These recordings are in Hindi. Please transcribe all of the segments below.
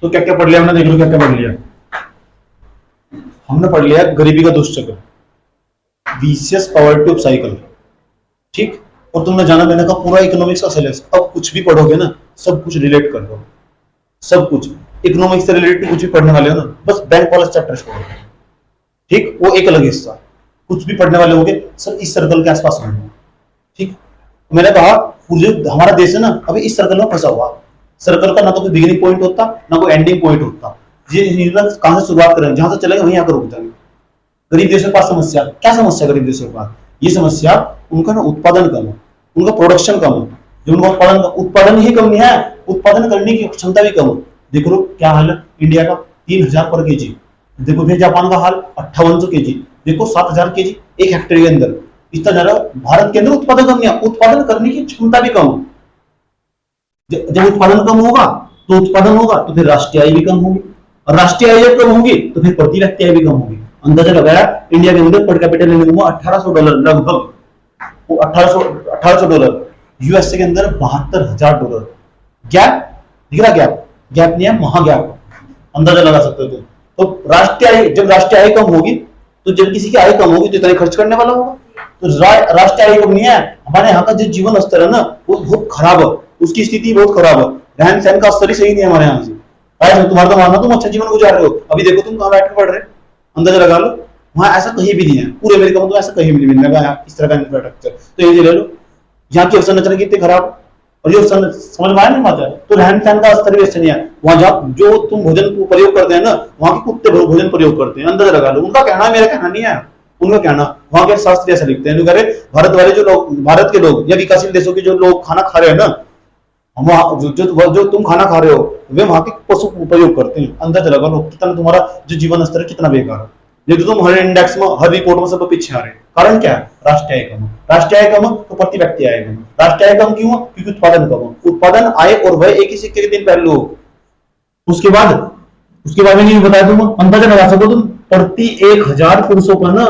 तो क्या क्या पढ़ लिया हमने, देख लो क्या क्या पढ़ लिया। हमने पढ़ लिया गरीबी का दुष्चक्र, विशियस पॉवर्टी ऑफ साइकिल, ठीक। और तुमने जाना मैंने कहा पूरा इकोनॉमिक्स का सिलेबस। अब कुछ भी पढ़ोगे ना सब कुछ रिलेट कर दो, सब कुछ इकोनॉमिक्स से रिलेटेड कुछ भी पढ़ने वाले हो ना, बस बैंक वाला चैप्टर छोड़ो, ठीक, वो एक अलग हिस्सा। कुछ भी पढ़ने वाले होगे सब इस सर्कल के आसपास रहना, ठीक। मैंने कहा जो हमारा देश है ना अभी इस सर्कल में फंसा हुआ, सर्कल का ना तो कोई बिगिनिंग पॉइंट होता ना कोई एंडिंग पॉइंट होता। ये कहां से शुरुआत करें, जहां से चलेंगे वहीं आकर रुक जाएंगे। गरीब देशों के पास समस्या क्या, समस्या गरीब देशों के पास ये समस्या उनका ना उत्पादन कम है, उनका प्रोडक्शन कम है। जो उनका उत्पादन ही कम नहीं है, उत्पादन करने की क्षमता भी कम है। देख लो क्या हाल है इंडिया का, 3000 पर केजी। देखो फिर जापान का हाल 5800 केजी, देखो 7000 केजी एक हेक्टेयर के अंदर। इतना ज्यादा भारत के अंदर उत्पादन कम नहीं है, उत्पादन करने की क्षमता भी कम है। जब उत्पादन कम होगा तो उत्पादन होगा तो फिर राष्ट्रीय आय भी कम होगी, और राष्ट्रीय आय जब कम होगी तो फिर प्रति व्यक्ति आय भी कम होगी। अंदाजा लगाया इंडिया के अंदर पर कैपिटल इनकम $1800 लगभग, वो 1800 डॉलर। यूएसए के अंदर $72,000। गैप दिख रहा, गैप नहीं है, महागैप, अंदाजा लगा सकते हो तुम। तो राष्ट्रीय आय, जब राष्ट्रीय आय कम होगी तो जब किसी की आय कम होगी तो इतना खर्च करने वाला होगा। तो राष्ट्रीय आय कम नहीं है, हमारे यहाँ का जो जीवन स्तर है ना वो बहुत खराब है, उसकी स्थिति बहुत खराब है, रहन सहन का स्तर ही सही नहीं है हमारे यहाँ से। तुम्हारा तो मानना तुम अच्छा जीवन गुजार रहे हो, अभी देखो तुम कहाँ बैठ कर पढ़ रहे, अंदाजा लगा लो। वहां ऐसा कहीं भी नहीं है, पूरे अमेरिका में तो ऐसा कहीं भी नहीं मिलेगा इस तरह का इंफ्रास्ट्रक्चर। तो ये ले लो, यहाँ की अवसंरचना कितनी खराब, और ये समझ में आया नहीं पाता है। तो रहन सहन का स्तर भी अच्छा नहीं है वहां, जहाँ जो तुम भोजन को प्रयोग करते हैं ना वहां के कुत्ते भोजन प्रयोग करते हैं, अंदाजा लगा लो। उनका कहना, मेरा कहना नहीं है, उनका कहना। वहां के शास्त्री ऐसा लिखते हैं, भारत वाले जो लोग, भारत के लोग या विकासशील देशों के जो लोग खाना खा रहे हैं ना, जो तुम खाना खा रहे हो वे वहां के पशु उपयोग करते हैं। अंदाजा लगा लो कितना तुम्हारा जो जीवन स्तर है कितना बेकार है। ये तो तुम हर इंडेक्स में, हर रिपोर्ट में सब पीछे आ रहे हैं। कारण क्या है, राष्ट्रीय आय कम। राष्ट्रीय आय कम तो प्रति व्यक्ति आय कम। राष्ट्रीय आय कम क्यों, क्योंकि उत्पादन कम। उत्पादन, आय और व्यय एक ही सिक्के के तीन पहलू हो। उसके बाद में नहीं बताया तुम, अंदाजा लगा सको तुम, प्रति 1000 पुरुषों का ना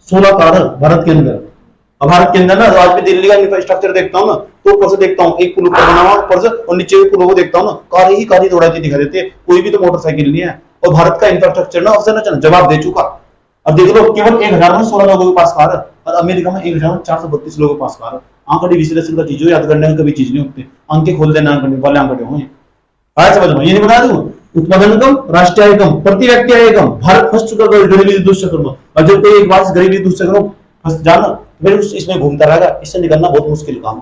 16 कार भारत के अंदर। अब भारत के अंदर ना आज भी दिल्ली का इंफ्रास्ट्रक्चर देखता हूँ ना तो ऊपर से देखता हूँ एक पुल ऊपर बना हुआ ऊपर से, और नीचे पुलों को देखता हूँ ना कार ही दौड़ाती दिखाई देती है, कोई भी तो मोटरसाइकिल नहीं है। और भारत का इंफ्रास्ट्रक्चर ना अवसंरचना जवाब दे चुका। अब देख लो केवल 1016 लोगों के पास कार है, और अमेरिका में 1432 लोगों के पास कार है। आंकड़े विश्लेषण का चीज हो, याद करने में कभी चीज नहीं होती, अंक खोल देना वाले आंकड़े होंगे। आया समझ में, ये नहीं बता दूं, उत्पादन कम, राष्ट्रीय आय कम, प्रति व्यक्ति आय कम। भारत फंस चुका गरीबी दुष्चक्र में, और जब कोई एक बार गरीबी दुष्चक्र में फंस जाना फिर इसमें घूमता रहेगा, इससे निकलना बहुत मुश्किल काम है।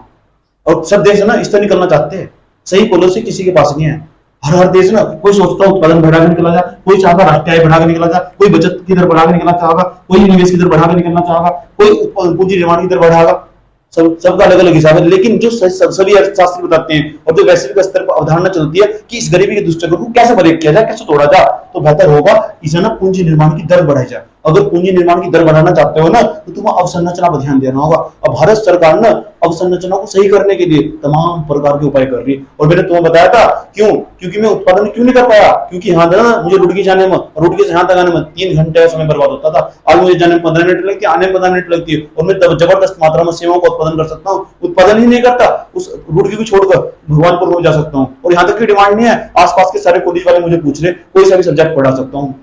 और सब देश है ना इससे निकलना चाहते हैं, सही पॉलिसी किसी के पास नहीं है। हर देश ना कोई सोचता है उत्पादन बढ़ा के निकला जाए, कोई चाहता राष्ट्रीय आय बढ़ा के निकला जाए, कोई बचत की दर बढ़ा के निकलना चाहेगा, कोई निवेश की दर बढ़ा के निकलना चाहेगा, कोई पूंजी निर्माण की दर बढ़ाएगा। सबका अलग अलग हिसाब है। लेकिन जो सभी अर्थशास्त्री बताते हैं और जो वैश्विक स्तर पर अवधारणा चलती है कि इस गरीबी के दुष्चक्र को कैसे ब्रेक किया जाए, कैसे तोड़ा जाए, तो बेहतर होगा इसे ना पूंजी निर्माण की दर बढ़ाई जाए। अगर पूंजी निर्माण की दर बढ़ाना चाहते हो ना तो तुम्हें अवसंरचना पर ध्यान देना होगा। अब भारत सरकार ना अवसंरचना को सही करने के लिए तमाम प्रकार के उपाय कर रही है। और मैंने तुम्हें बताया था क्यों, क्योंकि मैं उत्पादन क्यों नहीं कर पाया, क्योंकि यहाँ ना मुझे रुड़की जाने में, रुड़की से यहाँ तक आने में 3 घंटे का समय बर्बाद होता था। आज मुझे जाने में 15 मिनट लगती है, आने में 15 मिनट लगती है, और मैं जबरदस्त मात्रा में सेवाओं का उत्पादन कर सकता हूँ। उत्पादन ही नहीं करता, उस रुड़की को छोड़कर भगवानपुर में जा सकता हूँ, और यहाँ तक की डिमांड नहीं है, आसपास के सारे कॉलेज वाले मुझे पूछ रहे, कोई सा भी सब्जेक्ट पढ़ा सकता हूँ।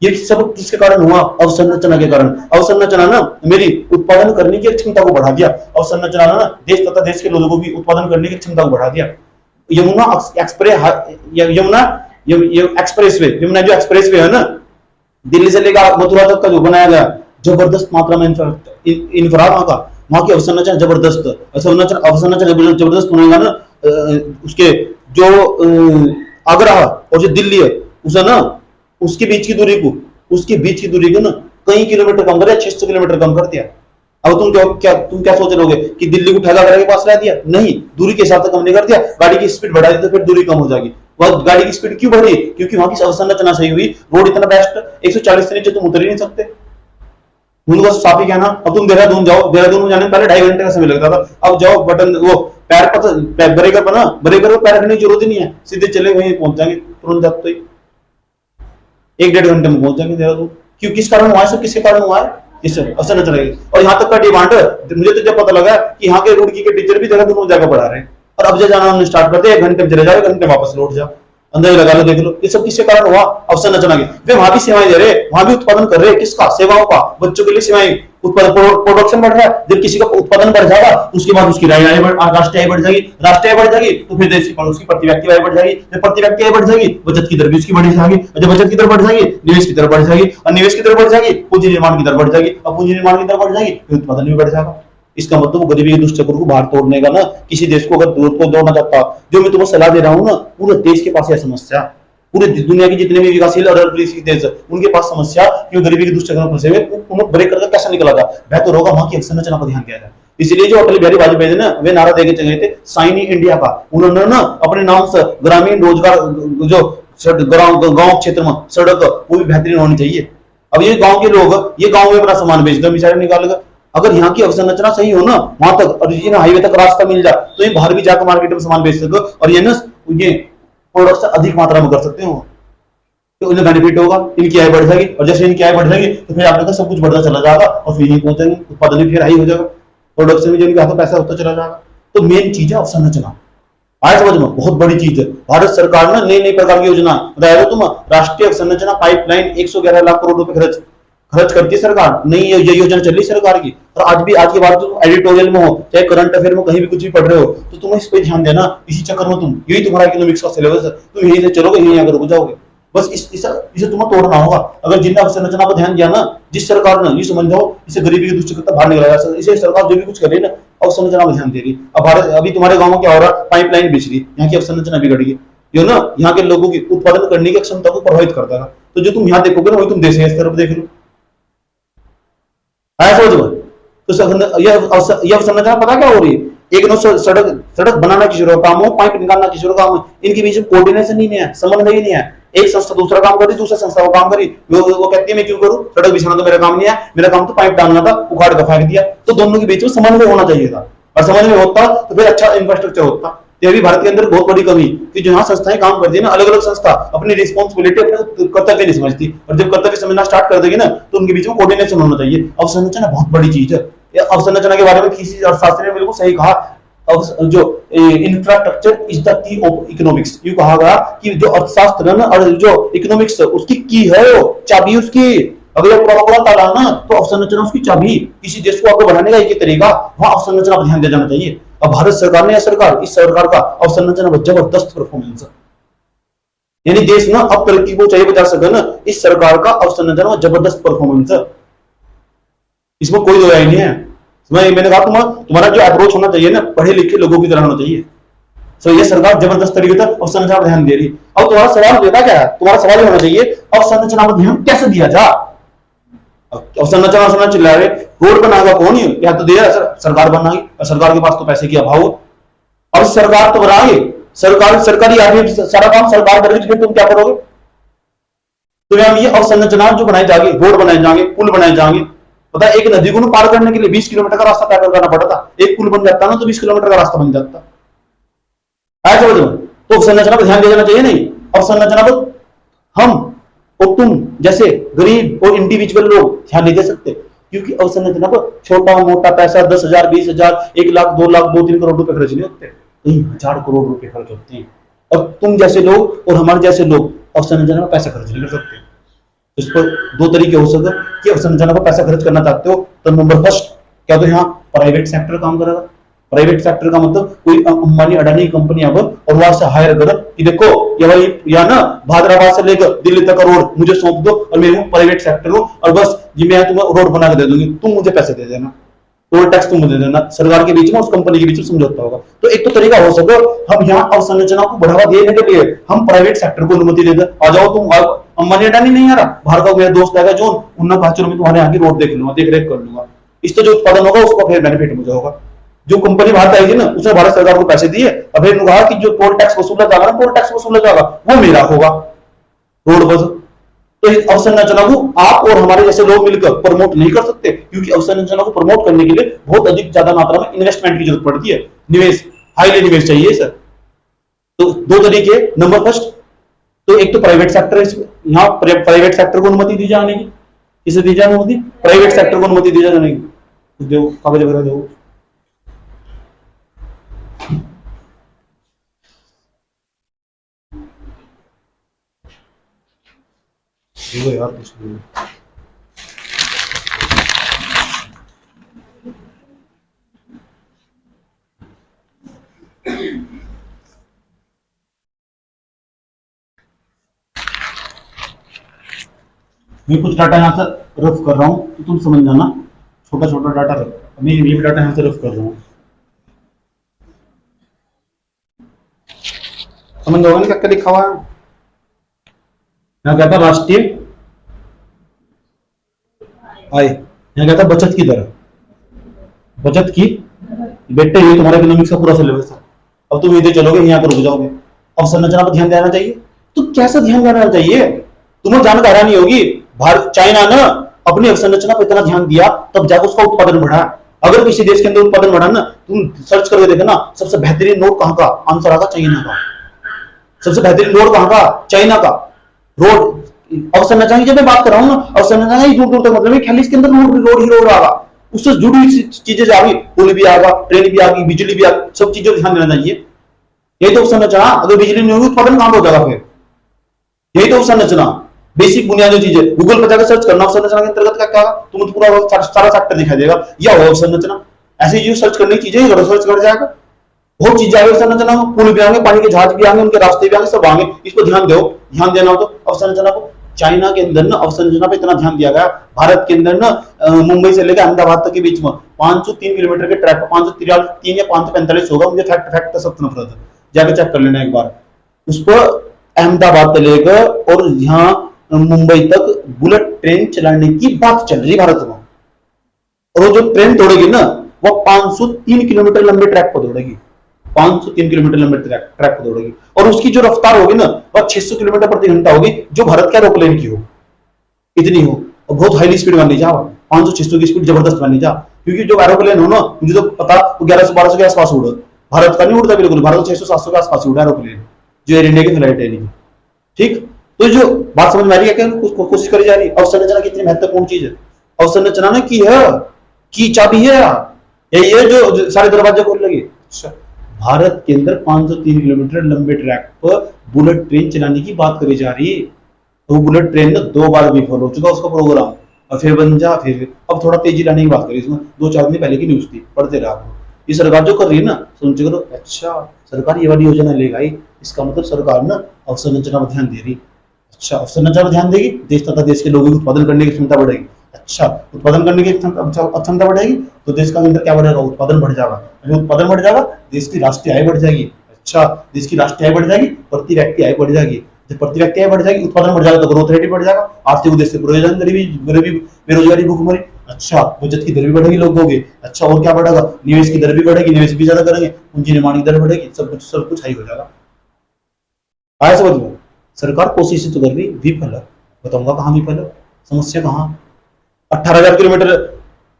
ये सब किसके कारण हुआ, अवसंरचना के कारण। अवसंरचना ना मेरी उत्पादन करने की क्षमता को बढ़ा दिया। अवसंरचना ना देश तथा देश के लोगों की उत्पादन करने की क्षमता को बढ़ा दिया। यमुना जो एक्सप्रेसवे है ना, दिल्ली से लेकर मथुरा तक का जो बनाया गया, जबरदस्त मात्रा में इंफ्रा वहां की अवसंरचना जबरदस्त, अवसंरचना जबरदस्त होने ना उसके जो आगरा और जो दिल्ली है उसे ना उसके बीच की दूरी को ना कई किलोमीटर कम कर दिया, 600 किलोमीटर कम कर दिया। अब तुम क्या सोच रहे हो कि दिल्ली को ठेलागढ़ के पास रह दिया? नहीं, दूरी के हिसाब से कम नहीं कर दिया, गाड़ी की स्पीड बढ़ा दी तो फिर दूरी कम हो जाएगी। वह गाड़ी की स्पीड क्यों बढ़ी? क्योंकि वहां की अवसंरचना सही हुई, रोड इतना बेस्ट, 140 से नीचे तुम उतर ही नहीं सकते। उनको साफ ही कहना। अब तुम देहरादून जाओ, देहरादून में जाने में पहले 2.5 घंटे का समय लगता था, अब जाओ बटन वो पैर पर ब्रेकर पर ना, ब्रेकर पर पैर रखने की जरूरत ही नहीं है, सीधे चले वहीं पहुंच जाएंगे तुरंत, जाते ही 1-1.5 घंटे में पहुंच जाएंगे देहरादून। क्यों, किस कारण हुआ है? सब किसके कारण हुआ है? इससे अवसंरचना रहेगी। और यहाँ तक का डिमांड, मुझे तो जब पता लगा कि यहाँ के रुड़की के टीचर भी देहरादून में जाकर पढ़ा रहे हैं, और अब जाना हमने स्टार्ट करते 1 घंटे में चले जाओ, 1 घंटे वापस लौट जाओ। अंदर लगा लो, देख लो, ये सब किसके कारण हुआ? अवसंरचना के। वे वहां भी सेवाएं दे रहे, वहां भी उत्पादन कर रहे, किसका? सेवाओं का, बच्चों के लिए सेवाएं, उत्पादन, प्रोडक्शन बढ़ रहा है। जब किसी का उत्पादन बढ़ जाएगा उसके बाद उसकी राष्ट्रीय आय बढ़ जाएगी, राष्ट्रीय आय बढ़ जाएगी तो फिर देश की उसकी प्रति व्यक्ति आय बढ़ जाएगी, जब प्रति व्यक्ति आय बढ़ जाएगी बचत की दर भी उसकी बढ़ जाएगी, जब बचत की दर बढ़ जाएगी निवेश की दर बढ़ जाएगी, और निवेश की दर बढ़ जाएगी पूंजी निर्माण की दर बढ़ जाएगी, और पूंजी निर्माण की दर बढ़ जाएगी फिर उत्पादन भी बढ़ जाएगा। इसका मतलब वो गरीबी के दुष्चक्र को बाहर तोड़ने का ना, किसी देश को अगर दूर को दौड़ना चाहता, जो मैं तुम्हें सलाह दे रहा हूँ ना, पूरे देश के पास यह समस्या, पूरी दुनिया के जितने भी विकासशील और विकसित देश उनके पास समस्या कि गरीबी के दुष्चक्र में फंसे हुए, उन्हें ब्रेक करके कैसे निकला था? बेहतर होगा वहां की संरचना पर ध्यान दिया जाए। इसलिए जो अटल बिहारी वाजपेयी ने वे नारा देके चले थे साइन इंडिया का, उन्होंने ना अपने नाम से ग्रामीण रोजगार जो गांव क्षेत्र में सड़क वो भी बेहतरीन होनी चाहिए। अब ये गांव के लोग ये गांव में अपना सामान बेच दो बेचारे निकाल कर, अगर यहाँ की अवसंरचना सही हो ना, वहां तक ओरिजिनल हाईवे तक रास्ता मिल जाए तो ये बाहर भी जाकर मार्केट में सामान बेच सको और ये ना ये प्रोडक्शन अधिक मात्रा में कर सकते हो, तो उन्हें बेनिफिट होगा, इनकी आय बढ़ जाएगी, और जैसे इनकी आय बढ़ जाएगी तो फिर आपका सब कुछ बढ़ता चला जाएगा और फिर यहीं पहुंचेंगे, उत्पादन भी फिर हाई हो जाएगा, प्रोडक्शन में जिनके हाथों पैसा होता चला जाएगा। तो मेन चीज है अवसंरचना। आय समझ में बहुत बड़ी चीज है। भारत सरकार ने नई नई प्रकार की योजना बताया तुम, राष्ट्रीय अवसंरचना पाइपलाइन 111 लाख करोड़ रुपए खर्च करती है सरकार, नई ये योजना चल रही सरकार की। और आज भी आज के बाद तुम एडिटोरियल में हो चाहे करंट अफेयर में कहीं भी कुछ भी पढ़ रहे हो तो तुम इस पे ध्यान देना, इसी चक्कर में तुम यही तुम्हारा इकोनॉमिक्स का सिलेबस है, तुम यही से चलोगे यही आगे रुक जाओगे। बस इसे तुम्हें तोड़ना होगा। अगर जिन अवसंरचना पर ध्यान दिया ना जिस सरकार ने, ये समझ जाओ इसे गरीबी की दुष्चक्र बाहर निकला जा सकता। इसे सरकार जो भी कुछ कर रही है ना अवसंरचना पर ध्यान दे रही। अब भारत अभी तुम्हारे गांव में क्या हो रहा है, पाइपलाइन बिछ रही, यहाँ की अवसंरचना बिगड़ गई, जो ना यहाँ के लोगों की उत्पादन करने की क्षमता को प्रभावित करता है। तो जो तुम यहाँ देखोगे ना वही तुम देश स्तर पर देख लो। समझ में तो यह अवसंरचना पता क्या हो रही है, एक नो सड़क बनाना की शुरू काम हो, पाइप निकालना की शुरू काम हो, इनके बीच में कोऑर्डिनेशन ही नहीं है, समन्वय ही नहीं है। एक संस्था दूसरा काम कर रही, दूसरा संस्था वो काम करी, वो कहती है मैं क्यों करूं, सड़क बिछाना तो मेरा काम नहीं है, मेरा काम तो पाइप डालना था, उखाड़ कर फेंक दिया। तो दोनों के बीच में समन्वय होना चाहिए था, और समन्वय होता तो फिर अच्छा इंफ्रास्ट्रक्चर होता। ये भी भारत के अंदर बहुत बड़ी कमी कि जो यहाँ संस्थाएं काम करती है ना, अलग अलग संस्था अपनी रिस्पॉन्सिबिलिटी अपने कर्तव्य नहीं समझती, और जब कर्तव्य समझना स्टार्ट कर देगी ना तो उनके बीच में कोऑर्डिनेशन होना चाहिए। अवसंरचना बहुत बड़ी चीज है। अवसंरचना के बारे में किसी अर्थशास्त्री ने बिल्कुल सही कहा, जो इंफ्रास्ट्रक्चर इज द की ऑफ इकोनॉमिक्स। ये कहा गया कि जो अर्थशास्त्र है ना और जो इकोनॉमिक्स उसकी की है, वो चाबी उसकी। अगर ये पूरा ताला ना तो अवसंरचना उसकी चाबी। किसी देश को आगे बढ़ाने का एक तरीका वहां अवसंरचना पर ध्यान दिया जाना चाहिए। अब भारत सरकार ने, इस सरकार का अवसंरचना पर जबरदस्त परफॉर्मेंस है, यानी देश ना अब तरक्की को चाहिए बचा सके ना, इस सरकार का अवसंरचना में जबरदस्त परफॉर्मेंस है, इसमें कोई दो राय नहीं है। मैंने कहा तुम्हारा जो अप्रोच होना चाहिए ना पढ़े लिखे लोगों की तरह होना चाहिए। सो ये सरकार जबरदस्त तरीके से अवसंरचना पर ध्यान दे रही। अब तुम्हारा सवाल देता क्या है, तुम्हारा सवाल होना चाहिए अवसंरचना पर ध्यान कैसे दिया जाए। अवसंरचना चिल्ला रहे, रोड बनाएगा कौन ही, या तो दिया सरकार बनाएगी, और सरकार के पास तो पैसे की अभाव है। अब सरकार तो बनाएगी, सरकारी आदमी सारा काम सरकार करेगी, फिर तुम क्या करोगे। तो ये अवसंरचना जो बनाई जाएगी, रोड बनाए जाएंगे, पुल बनाए जाएंगे। पता है एक नदी को पार करने के लिए 20 किलोमीटर का रास्ता तय करना पड़ता था, एक पुल बन जाता ना तो 20 किलोमीटर का रास्ता बन जाता। ऐसा तो अवसंरचना पर ध्यान दिया जाना चाहिए। नहीं, अवसंरचना पर हम और तुम जैसे गरीब और इंडिविजुअल लोग ध्यान नहीं दे सकते, क्योंकि अवसंरचना पर छोटा मोटा पैसा 10,000 20,000 1 लाख 2 लाख 2-3 करोड़ रुपए खर्च नहीं होते, कई हजार करोड़ रुपए खर्च होते हैं। और तुम जैसे लोग और हमारे जैसे लोग अवसंरचना में पैसा खर्च नहीं कर सकते। इस पर दो तरीके हो सकते कि अवसंरचना पर पैसा खर्च करना चाहते हो तो नंबर फर्स्ट क्या, तो यहाँ प्राइवेट सेक्टर काम करेगा। प्राइवेट सेक्टर का मतलब कोई अंबानी अडानी कंपनी अब और वहां से हायर कर कि देखो ये भाई या ना भादराबाद से लेकर दिल्ली तक का रोड मुझे सौंप दो और मैं प्राइवेट सेक्टर हूँ और बस जी मैं तुम्हें रोड बना के दे दूंगी, तुम मुझे पैसे दे देना, टोल टैक्स तुम दे देना। सरकार के बीच में उस कंपनी के बीच में समझौता होगा। तो एक तो तरीका हो सके हम यहाँ अवसंरचना को बढ़ावा देने के लिए हम प्राइवेट सेक्टर को अनुमति दे दें, आ जाओ तुम। अंबानी अडानी नहीं आ रहा, बाहर का मेरा दोस्त आएगा जो उन्होंने कहा चलो मैं तुम्हारे यहाँ की रोड देख लूंगा, देख रेख कर लूंगा, इससे जो उत्पादन होगा उसका फिर बेनिफिट मुझे होगा। जो कंपनी भारत आएगी ना उसने भारत सरकार को पैसे दिए, अब फिर कहा कि जो टोल टैक्स वसूला जाएगा ना, टोल टैक्स वसूला जाएगा वो मेरा होगा रोड पर। तो इस अवसंरचना को आप और हमारे जैसे लोग मिलकर प्रमोट नहीं कर सकते, क्योंकि अवसंरचना को प्रमोट करने के लिए बहुत अधिक ज्यादा मात्रा में इन्वेस्टमेंट की जरूरत पड़ती है, निवेश, हाईली निवेश चाहिए सर। तो दो तरीके, नंबर फर्स्ट तो एक तो प्राइवेट सेक्टर, यहाँ प्राइवेट सेक्टर को अनुमति दी जाने की, इसे दी जाने अनुमति, प्राइवेट सेक्टर को अनुमति दी जाने की, जो कागज वगैरह दो। देखो यार कुछ नहीं। मैं कुछ डाटा यहाँ से रफ कर रहा हूँ तो तुम समझ जाना, छोटा छोटा डाटा रफ, मैं ये डाटा यहाँ से रफ कर रहा हूँ, समझ जाओगे ना क्या क्या लिखा हुआ है। यहाँ कहता राष्ट्रीय आय, यहाँ कहता बचत की दर, बचत की, बेटे ये तुम्हारे इकोनॉमिक्स का पूरा सिलेबस है। अब तुम इधर चलोगे यहाँ पर रुक जाओगे, अब संरचना पर ध्यान देना चाहिए। तो कैसा ध्यान देना चाहिए, तुम्हें जानकारी नहीं होगी। भारत चाइना ना अपनी अवसंरचना पर इतना ध्यान दिया तब जाकर उसका उत्पादन बढ़ा। अगर किसी देश के अंदर उत्पादन बढ़ा ना, तुम सर्च करके देखो ना, सबसे बेहतरीन नोट कहाँ का, आंसर आगा चाइना का। सबसे बेहतरीन रोड कहाँ का, चाइना का। रोड अवसंरचना की जब मैं बात कर रहा हूँ ना, अवसंरचना ही दूर दूर तक मतलब खाली इसके अंदर रोड ही रोड आगा, उससे जुड़ी हुई चीजें आ गई, पुल भी आगा, ट्रेन भी आ गई, बिजली भी आ गई, सब चीजों पर ध्यान देना चाहिए। यही तो अवसंरचना, अगर बिजली नहीं होगी उत्पादन कहां हो जाएगा फिर। यही तो अवसंरचना, बेसिक बुनियादी चीजें। गूगल पर जाकर सर्च करना अवसंरचना के अंतर्गत क्या क्या, तुम्हें पूरा सारा फैक्टर दिखाई देगा, या हो अवसंरचना। ऐसी चीज सर्च करने की चीजें सर्च कर जाएगा, बहुत चीजें आगे अवसंरचना में, पुल भी आएंगे, पानी के जहाज भी आएंगे, उनके रास्ते भी आएंगे, सब आएंगे। इस पर ध्यान दो, ध्यान देना हो तो अवसंरचना को। चाइना के अंदर ना अवसंरचना पे इतना ध्यान दिया गया, भारत के अंदर ना मुंबई से लेकर अहमदाबाद तक के बीच में 503 किलोमीटर के ट्रैक पर 543 या 545 होगा, मुझे फैक्ट का सब नफरत है, जाकर चेक कर लेना एक बार। उस पर अहमदाबाद से लेकर और यहाँ मुंबई तक बुलेट ट्रेन चलाने की बात चल रही भारत में। और वो जो ट्रेन दौड़ेगी ना, वो 503 किलोमीटर लंबे ट्रैक पर दौड़ेगी, 503 किलोमीटर लंबे ट्रैक पर दौड़ेगी। और उसकी जो रफ्तार होगी ना, वह 600 किलोमीटर प्रति घंटा होगी, जो भारत के एरोप्लेन की हो, इतनी हो। और बहुत हाईली स्पीड मानी जा, 500-600 की स्पीड जबरदस्त मानी जा, क्योंकि जो एरोप्लेन हो ना, मुझे तो पता वो 1100-1200 के आसपास उड़ा, भारत का नहीं उड़ता बिल्कुल, भारत 600-700 के आसपास उड़ा एरोप्लेन, जो एयर इंडिया की फ्लाइट है। ठीक, तो जो बात समझ में आ रही है क्या, कोशिश करी जा रही है। अवसंरचना कितनी महत्वपूर्ण चीज है, अवसंरचना ने की है, की चाबी है, यही है जो सारे दरवाजे खोल लगी। भारत के अंदर 503 किलोमीटर लंबे ट्रैक पर बुलेट ट्रेन चलाने की बात करी जा रही है। तो बुलेट ट्रेन ने 2 बार विफल हो चुका उसका प्रोग्राम, और फिर बन जा, फिर अब थोड़ा तेजी लाने की बात करी। इसमें 2-4 दिन पहले की न्यूज थी, पढ़ते रहा। ये सरकार जो कर रही है ना, समझ करो, अच्छा सरकार ये वाली योजना लेगा ही, इसका मतलब सरकार ना अवसंरचना पर ध्यान दे रही। अच्छा, अवसंरचना पर ध्यान देगी, देश तथा देश के लोगों की उत्पादन करने की क्षमता बढ़ेगी। अच्छा, उत्पादन करने की क्षमता बढ़ेगी तो देश का अंदर क्या बढ़ेगा, उत्पादन बढ़ जाएगा। उत्पादन बढ़ जाएगा, देश की राष्ट्रीय आय बढ़ जाएगी। अच्छा, देश की राष्ट्रीय आय बढ़ जाएगी, प्रति व्यक्ति आय बढ़ जाएगी। जब प्रति व्यक्ति आय बढ़ जाएगी, उत्पादन बढ़ जाएगा, तो ग्रोथ रेट बढ़ जाएगा, आर्थिक उद्देश्य से प्रयोजन, गरीबी, बेरोजगारी, भूखमरी। अच्छा, बचत की दर भी बढ़ेगी लोगों की। अच्छा, और क्या बढ़ेगा, निवेश की दर भी बढ़ेगी, निवेश भी ज्यादा करेंगे, पूंजी निर्माण की दर बढ़ेगी, सब कुछ हाई हो जाएगा। आया समझ में। सरकार कोशिश तो कर रही, विफल है। बताऊंगा कहां विफल है, समस्या कहां। 18,000 किलोमीटर,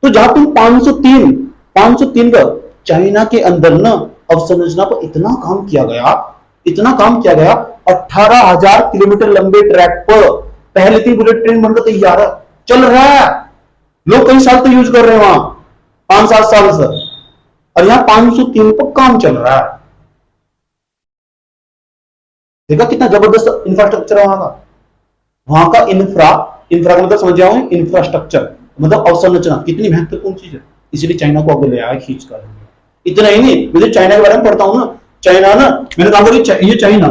तो जहां तुम 503 का चाइना के अंदर ना अवसंरचना पर इतना काम किया गया, 18,000 किलोमीटर लंबे ट्रैक पर पहले थी बुलेट ट्रेन बनकर तैयार है, चल रहा है, लोग कई साल तो यूज कर रहे हैं वहां, 5-7 साल से, और यहाँ 503 पर काम चल रहा है। देखा कितना जबरदस्त इंफ्रास्ट्रक्चर है वहां का इंफ्रा का मतलब समझ जाओ, इंफ्रास्ट्रक्चर मतलब अवसंरचना कितनी महत्वपूर्ण चीज है, इसलिए चाइना को आगे ले आया खींच कर। इतना ही नहीं, मुझे चाइना के बारे में पढ़ता हूं ना, चाइना ना, मैंने कहा ये चाइना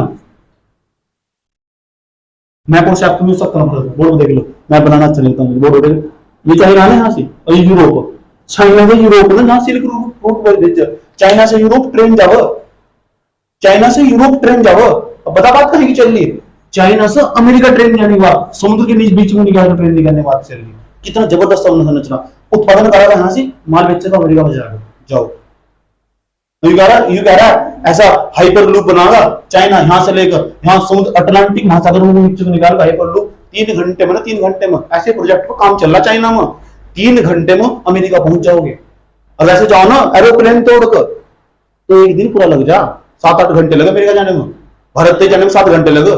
मैप से आपको मिल सकता हूं, बोर्ड देख लो, मैं बनाना चल लेता हूं, बोर्ड देख, ये चाइना है यहाँ से, और यूरोप, चाइना से यूरोप ना, जहां सिल्क रूट, चाइना से यूरोप ट्रेन जाओ, चाइना से यूरोप ट्रेन जाओ। अब बता बात करेगी चल रही है, चाइना से अमेरिका ट्रेन जाने की बात, समुद्र के बीच में निकाल ट्रेन निकालने की बात चल रही है। कितना जबरदस्त संरचना, उत्पादन करा यहाँ से, माल बेचेगा अमेरिका में जाओ। यू कह रहा है ऐसा हाइपर लूप बनागा चाइना, यहां से लेकर यहां समुद्र अटलांटिक महासागर में निकाल हाइपर लूप 3 घंटे में, 3 घंटे में ऐसे प्रोजेक्ट पर काम चल रहा चाइना में, 3 घंटे में अमेरिका पहुंच जाओगे। अब ऐसे जाओ ना एरोप्लेन तोड़कर, तो 1 दिन पूरा लग जा, 7-8 घंटे लगे अमेरिका जाने में, भारत से जाने में 7 घंटे लगे।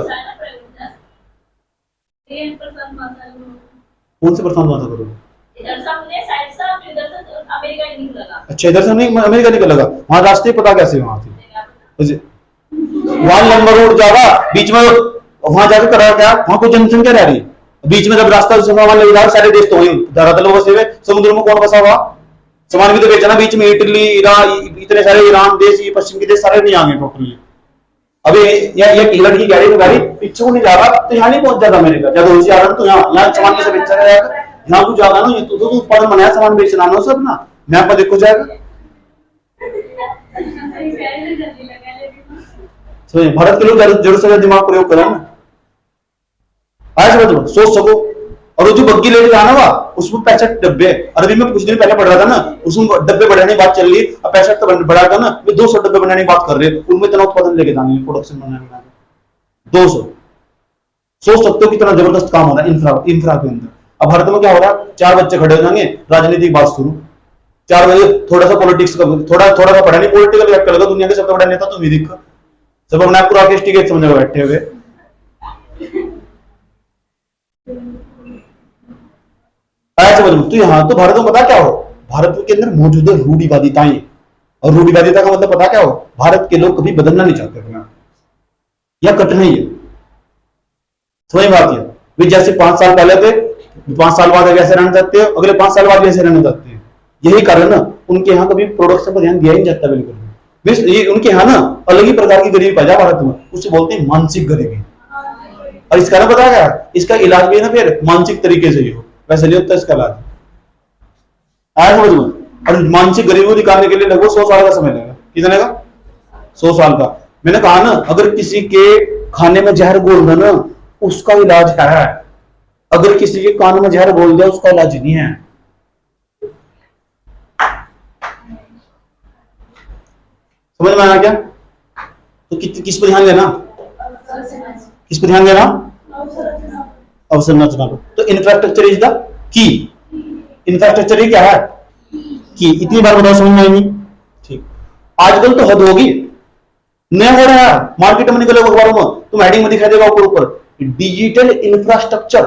कौन से प्रशांत महासागर करो, अच्छा इधर से नहीं अमेरिका निकल लगा, वहां रास्ते पता कैसे वहां से, वहां लंबा रोड जाएगा बीच में, वहां जाकर करा क्या, वहां कोई जनसंख्या रह रही, बीच में जब रास्ता सामान ले जाओ, सारे देश तो वही धरातल में बसे हुए, समुद्र में कौन बसा हुआ? सामान भी तो बेचना, बीच में इटली, ईरान, इतने सारे ईरान देश, ये पश्चिम के देश सारे नहीं आएंगे टोटली। अभी ये लड़की कह रही गाड़ी पीछे को नहीं जा रहा तो यहाँ नहीं पहुंच जाता अमेरिका, जब रुचि आ रहा तो यहाँ सामान कैसे बेचा जाएगा? यहाँ कुछ जाएगा ना, ये तो उत्पादन बनाया सामान बेचना ना सब ना, मैप पर देखो जाएगा। भारत के लोग जरूर से दिमाग प्रयोग करें ना, आज मतलब सोच सको। और वो जो बग्गी लेके जाना हुआ उसमें 65 डब्बे, अरबी में कुछ दिन पहले पढ़ रहा था ना, उसमें डब्बे बढ़ाने की बात चल रही, अब 65 तो बढ़ा था ना, 200 डब्बे बनाने की बात कर रहे हैं, उनमें इतना उत्पादन लेके जाएंगे, प्रोडक्शन बनाने 200। सोच सकते हो कितना जबरदस्त काम हो रहा है इंफ्रा के अंदर। अब भारत में क्या हो रहा है, 4 बच्चे खड़े हो जाएंगे, राजनीतिक बात शुरू, 4 बजे थोड़ा सा पॉलिटिक्स का थोड़ा सा पढ़ा नहीं, पॉलिटिकल एक्ट लगा, दुनिया के सबसे बड़ा नेता तुम ही दिख, सब अपने पूरा के समझ बैठे हुए। तो यहाँ तो भारत में पता क्या हो, भारत के अंदर मौजूद है रूढ़िवादिताएं, और रूढ़िवादिता का मतलब पता क्या हो, भारत के लोग कभी बदलना नहीं चाहते अपना, यह कठिन है। समझ बात है, वे जैसे 5 साल पहले थे, 5 साल बाद वैसे रहना चाहते हो, अगले 5 साल बाद वैसे रहना चाहते हैं। यही कारण ना उनके यहाँ कभी प्रोडक्शन पर ध्यान दिया ही नहीं जाता बिल्कुल। ये उनके यहाँ ना अलग ही प्रकार की गरीबी पैदा भारत में, उसे बोलते हैं मानसिक गरीबी। और इसका ना पता क्या, इसका इलाज भी ना फिर मानसिक तरीके से ही हो, वैसे नहीं होता इसका इलाज। आया समझ में? और मानसिक गरीबी निकालने के लिए लगभग 100 साल का समय लगेगा। कितने का? 100 साल का। मैंने कहा ना, अगर किसी के खाने में जहर घोल दो ना, उसका इलाज है। अगर किसी के कान में जहर घोल दिया, उसका इलाज नहीं है। समझ में आया क्या? तो किस पर ध्यान देना, किस पर ध्यान देना? अवसंरचना पर। तो infrastructure is the key. Infrastructure ही क्या है? की। इतनी बार बताओ, समझ में आई नहीं? ठीक। आजकल तो हद होगी, नया हो रहा है, मार्केट में निकले अखबारों में, तुम हेडिंग में दिखाई देगा ऊपर डिजिटल इंफ्रास्ट्रक्चर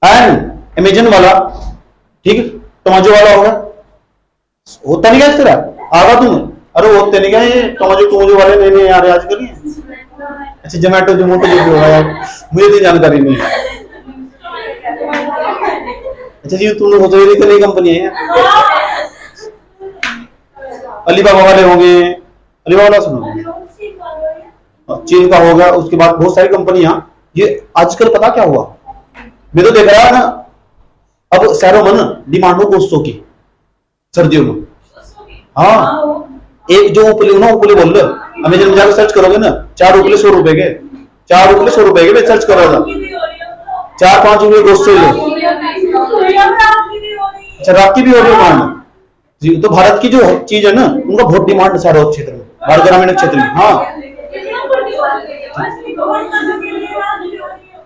एंड अमेजन वाला, ठीक, टोमाटो वाला होगा, होता नहीं क्या इस तरह आगा तुम? अरे होते नहीं क्या ये टोमाटो वाले नए आ रहे आजकल? अच्छा, जोमेटो जो भी होगा यार, मुझे तो जानकारी नहीं है। अच्छा जी, तुमने सोचा ये नई कंपनी है, अलीबाबा वाले होंगे, अलीबाबा सुनो, चीन का होगा, उसके बाद बहुत सारी कंपनियां। ये आजकल पता क्या हुआ, मैं तो देख रहा ना, अब शहरों में ना डिमांड हो गोश्तों की सर्दियों में। हाँ, एक जो उपले ना, उपले बोल लो, अमेजन में जाकर सर्च करोगे ना, 4 उपले 100 रुपए के, 4 उपले 100 रुपए के, मैं सर्च कर रहा था, 4-5 उपले गोश्त। अच्छा, रात की भी हो रही है डिमांड जी। तो भारत की जो चीज है ना, उनका बहुत डिमांड है सारे क्षेत्र में, भारत ग्रामीण क्षेत्र में। हाँ,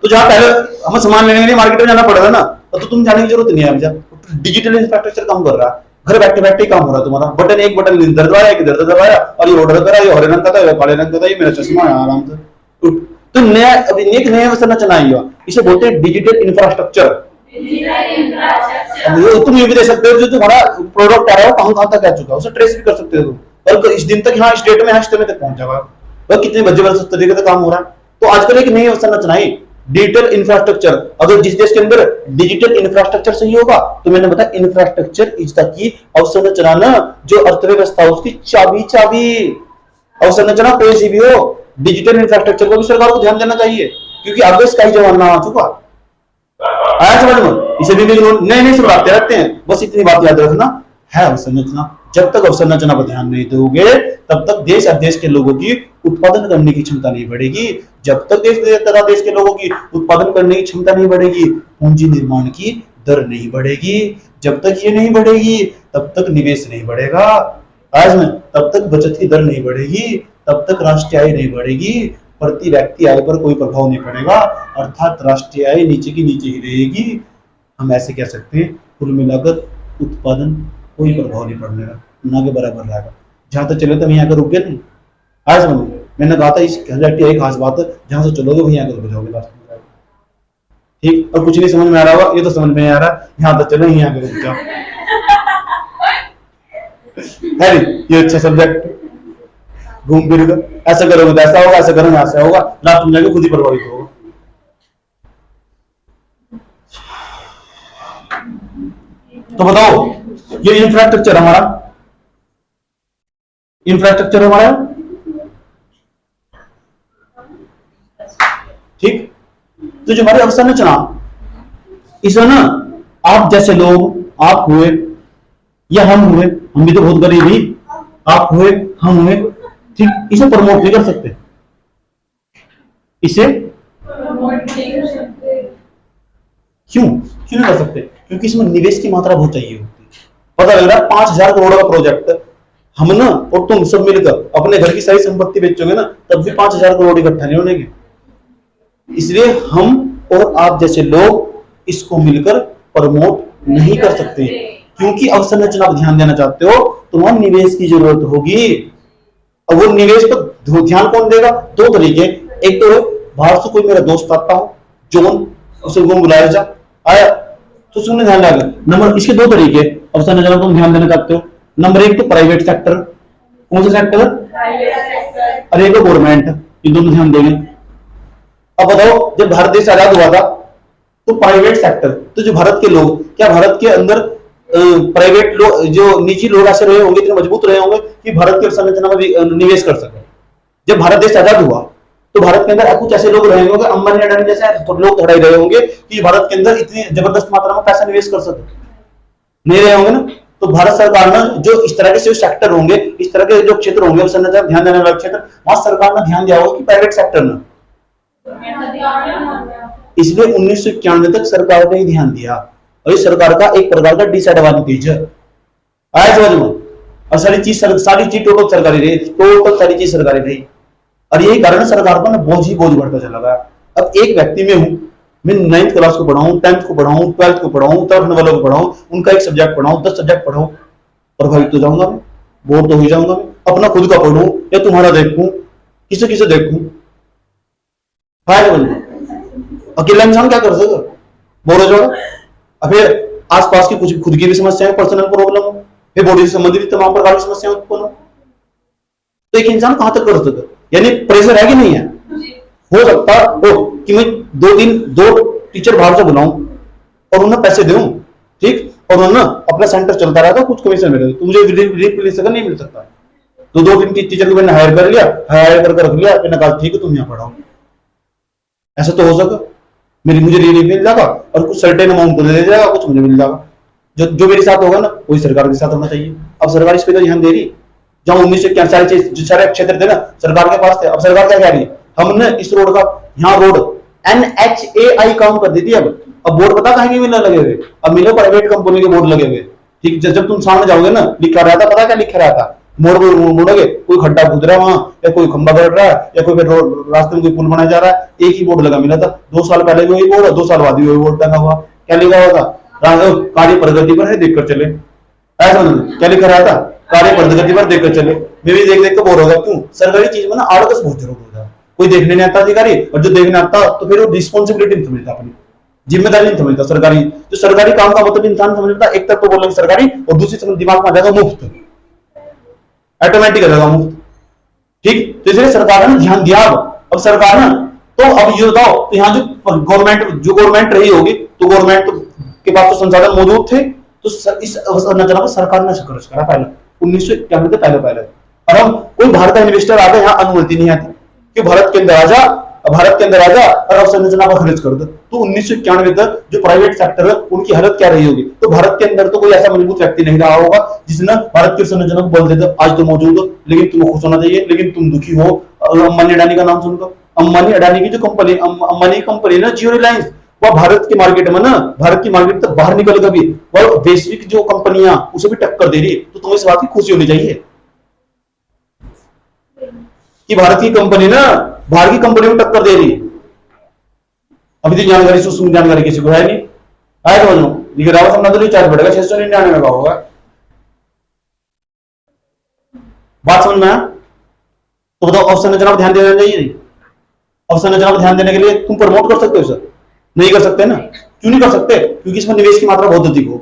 तो जहाँ पहले हमें सामान लेने के लिए मार्केट में जाना पड़ता था ना, तो तुम जाने की जरूरत नहीं है। अब डिजिटल इंफ्रास्ट्रक्चर काम कर रहा है, घर बैठे बैठे ही काम हो रहा है तुम्हारा। बटन एक बटन इधर दबाया, एक इधर दबाया, और ये ऑर्डर करा, ये हरे रंग का था, ये काले रंग का था, ये मेरा चश्मा है आराम से। तो नया, अभी एक नया संरचना आई है, इसे बोलते हैं डिजिटल इंफ्रास्ट्रक्चर। तुम ये भी दे सकते हो, जो तुम्हारा प्रोडक्ट आ रहा है कहां तक आ चुका है, उसे ट्रेस भी कर सकते हो तुम, और इस दिन तक यहाँ इस डेट में इस समय तक पहुंचा वह कितने जबरदस्त तरीके से काम हो रहा है। तो आजकल एक नई संरचना है डिजिटल इंफ्रास्ट्रक्चर। अगर जिस देश के अंदर डिजिटल इंफ्रास्ट्रक्चर सही होगा, तो मैंने बताया इंफ्रास्ट्रक्चर इज द की। अवसंरचना ना जो अर्थव्यवस्था उसकी चाबी। अवसंरचना कोई सी भी हो, डिजिटल इंफ्रास्ट्रक्चर को भी सरकार को ध्यान देना चाहिए, क्योंकि अब इसका ही जमाना आ चुका। आया समझ में? इसे भी नए सब बातें रहते हैं, बस इतनी बात याद रखना है अवसंरचना। जब तक अवसंरचना पर ध्यान नहीं दोगे, तब तक देश और देश के लोगों की उत्पादन करने की क्षमता नहीं बढ़ेगी। जब तक देश के लोगों की उत्पादन करने की क्षमता नहीं बढ़ेगी, पूंजी निर्माण की दर नहीं बढ़ेगी। जब तक ये नहीं बढ़ेगी, तब तक निवेश नहीं बढ़ेगा, आज में तब तक बचत की दर नहीं बढ़ेगी, तब तक राष्ट्रीय आय नहीं बढ़ेगी, प्रति व्यक्ति आय पर कोई प्रभाव नहीं पड़ेगा, अर्थात राष्ट्रीय आय नीचे की नीचे ही रहेगी। हम ऐसे कह सकते हैं, कुल मिलाकर उत्पादन कोई प्रभाव नहीं पड़ने का, ना के बराबर रहेगा। जहां तक चले तो वहीं आकर रुक गए नहीं। आज मैंने कहा था इस एक खास बात है, जहां से चलोगे वहीं आकर रुक जाओगे लास्ट में। ठीक, और कुछ नहीं समझ में आ रहा होगा, ये तो समझ में आ रहा है, यहाँ तक चलो यहीं आकर रुक जाओ। है ये अच्छा सब्जेक्ट, घूम फिर कर ऐसा करोगे तो ऐसा होगा, ऐसा करोगे ऐसा होगा, लास्ट में जाके खुद ही प्रभावित होगा। तो बताओ, ये इंफ्रास्ट्रक्चर हमारा ठीक। तो जो हमारी अवसंरचना, इसमें ना आप जैसे लोग, आप हुए या हम हुए, हम भी तो बहुत गरीब ही, आप हुए हम हुए, ठीक, इसे प्रमोट नहीं कर सकते, इसे क्यों नहीं कर सकते? क्योंकि इसमें निवेश की मात्रा बहुत चाहिए होती है। पता लग रहा है 5,000 करोड़ का प्रोजेक्ट हम ना और तुम सब मिलकर अपने घर की सारी संपत्ति बेचोगे ना, तब भी 5,000 करोड़ इकट्ठा नहीं होने के। इसलिए हम और आप जैसे लोग इसको मिलकर प्रमोट नहीं कर सकते, क्योंकि अवसंरचना पर ध्यान देना चाहते हो तो वहां निवेश की जरूरत होगी। अब वो निवेश पर ध्यान कौन देगा? दो तरीके, एक तो बाहर से कोई मेरा दोस्त आता हो, जॉन, उसे बुलाया जा, आया तो सुनने ध्यान लगा। नंबर, इसके दो तरीके अवसंरचना तुम ध्यान देना चाहते हो। नंबर एक तो प्राइवेट सेक्टर, कौन सा सेक्टर? और एक गवर्नमेंट, ये दोनों ध्यान देंगे। अब बताओ, जब भारत देश आजाद हुआ था तो प्राइवेट सेक्टर, तो जो भारत के लोग, क्या भारत के अंदर प्राइवेट लोग, जो निजी लोग ऐसे रहे होंगे, इतने मजबूत रहे होंगे कि भारत की अवसंरचना में निवेश कर सके? जब भारत देश आजाद हुआ तो भारत के अंदर कुछ ऐसे लोग रहे होंगे, अंबानी अडानी जैसे लोग खड़े रहे होंगे कि भारत के अंदर इतनी जबरदस्त मात्रा में पैसा निवेश कर सके? नहीं रहे होंगे ना। तो भारत सरकार ने जो इस तरह के सेक्टर होंगे, इस तरह के जो क्षेत्र होंगे, अवसंरचना ध्यान देने वाले क्षेत्र, वहां सरकार ने ध्यान दिया होगा कि प्राइवेट सेक्टर ने। इसलिए 1991 तक सरकार ने ध्यान दिया, और इस सरकार का एक प्रकार का डिसएडवांटेज है, आया समझ में। और सारी चीज टोटल सरकारी रही, टोटल सारी चीज सरकारी रही, और यही कारण सरकार पर बोझ ही बोझ बढ़ता चला गया। अब एक व्यक्ति में हूं, मैं 9th क्लास को पढ़ाऊं, 10th को पढ़ाऊं, 12th को पढ़ाऊं, 12th वालों को पढ़ाऊं, उनका एक सब्जेक्ट पढ़ाऊं, 10 सब्जेक्ट पढ़ाऊं, प्रभावित तो जाऊंगा मैं, बोर तो हो जाऊंगा मैं। अपना खुद का पढ़ूं या तुम्हारा देखूं, किसे किसे देखूं? अकेला इंसान क्या कर सकेगा? बोर हो जाएगा। फिर आसपास की कुछ खुद की भी समस्याएं, पर्सनल प्रॉब्लम हो, फिर बॉडी से संबंधित तमाम प्रकार की समस्याएं उत्पन्न हो, तो एक इंसान कहां तक कर सके? यानी प्रेशर है कि नहीं है? हो सकता हो कि मैं दो टीचर बाहर से बुलाऊं और उन्हें पैसे दूं, ठीक, और उन्हें अपना सेंटर चलता रहता, कुछ कमीशन मिलेगा, तो मुझे रिलीफ मिल सकता, नहीं मिल सकता। तो 2-3 टीचर को मैंने हायर कर लिया, हायर करके रख लिया, मैंने कहा ठीक है तुम यहाँ पढ़ाओ, ऐसा तो हो सका। मुझे रिलीफ मिल जाएगा और कुछ सर्टेन अमाउंट तो दे जाएगा, कुछ मुझे मिल जाएगा। जो मेरे साथ होगा ना, वही सरकार के साथ होना चाहिए। अब सरकार इस पे तो ध्यान दे रही, जहां 1991 सारे क्षेत्र थे ना सरकार के पास थे, अब सरकार क्या कह रही है? हमने इस रोड का, यहाँ रोड NHAI काम कर दी थी। अब बोर्ड पता कहीं मिलने लगे हुए, अब मिलो प्राइवेट कंपनी के बोर्ड लगे हुए, ठीक। जब तुम सामने जाओगे ना, लिखा रहता, पता क्या लिखा रहता? मोड़ोगे, कोई खड्डा खुद रहा है वहां, या कोई खंबा बढ़ रहा है, या कोई रास्ते में कोई पुल बनाया जा रहा है, एक ही बोर्ड लगा मिला था। 2 साल पहले भी वही बोर्ड, 2 साल बाद भी वही बोर्ड लगा हुआ। क्या लिखा हुआ था? कार्य प्रगति पर है, देखकर चले। ऐसा क्या लिखा रहा था? कार्य प्रगति पर देखकर चले। मैं भी देख कर बोर होगा, क्यों? सरकारी चीज में ना आड़कस बहुत जरूर होता है। कोई देखने नहीं आता अधिकारी, और जो देखने आता तो फिर वो रिस्पॉन्सिबिलिटी नहीं समझता, अपनी जिम्मेदारी नहीं समझता। सरकारी काम का मतलब इंसान समझता, एक तरफ तो बोलेंगे सरकारी, और दूसरी तरफ दिमाग में आ जाएगा मुफ्त, ऑटोमेटिक रहेगा मुफ्त, ठीक। तो इसलिए सरकार ने ध्यान दिया। अब सरकार ना, तो अब ये बताओ, तो यहाँ जो गवर्नमेंट रही होगी, तो गवर्नमेंट के पास तो संसाधन मौजूद थे, तो इस अवसंरचना को सरकार ने खर्च करा पहले 1991 से पहले। और हम कोई बाहर का इन्वेस्टर आ गया, यहाँ अनुमति नहीं आती कि भारत के अंदर आ जा और अवसंरचना पर खर्च कर दो। तो 1991 तक जो प्राइवेट सेक्टर है, उनकी हालत क्या रही होगी? तो भारत के अंदर तो कोई ऐसा मजबूत व्यक्ति नहीं रहा होगा जिसने भारत की अवसंरचना को बल देता। आज तो मौजूद हो, लेकिन तुम्हें खुश होना चाहिए, लेकिन तुम दुखी हो। अंबानी अडानी का नाम सुनकर, अंबानी अडानी की जो कंपनी, अंबानी कंपनी ना, जियो रिलायंस, वह भारत की मार्केट में ना, भारत की मार्केट तक बाहर निकल कर भी वह वैश्विक जो कंपनियां उसे भी टक्कर दे रही है। तो तुम्हें इस बात की खुशी होनी चाहिए कि भारत की कंपनी ना बाहर की कंपनी में टक्कर दे रही है। अभी तो जानकारी, सूक्ष्म जानकारी किसी को है नहीं, आया समझ लो। लेकिन रावत हमने तो चार्ज बढ़ेगा 699 का होगा। बात समझ में आया? तो बताओ, अवसंरचना पर ध्यान देना चाहिए नहीं? अवसंरचना पर ध्यान देने के लिए तुम प्रमोट कर सकते हो सर? नहीं कर सकते ना। क्यों नहीं कर सकते? क्योंकि इसमें निवेश की मात्रा बहुत अधिक हो।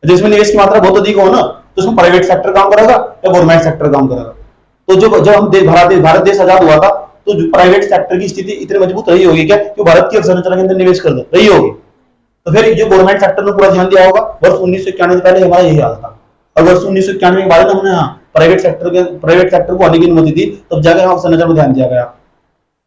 जिसमें निवेश की मात्रा बहुत अधिक हो ना, तो उसमें प्राइवेट सेक्टर काम करेगा या गवर्नमेंट सेक्टर काम करेगा? तो जब हम भारत देश आजाद हुआ था, तो जो प्राइवेट सेक्टर की स्थिति इतनी मजबूत रही होगी क्या कि भारत की अवसंरचना के अंदर निवेश कर दो, रही होगी? तो फिर जो गवर्नमेंट सेक्टर ने पूरा ध्यान दिया होगा, वर्ष 1991 से पहले हमारा यही हाल था। और वर्ष 1991 के बाद हमने प्राइवेट सेक्टर को आने की अनुमति दी, तब जाकर यहाँ संरचना में ध्यान दिया गया।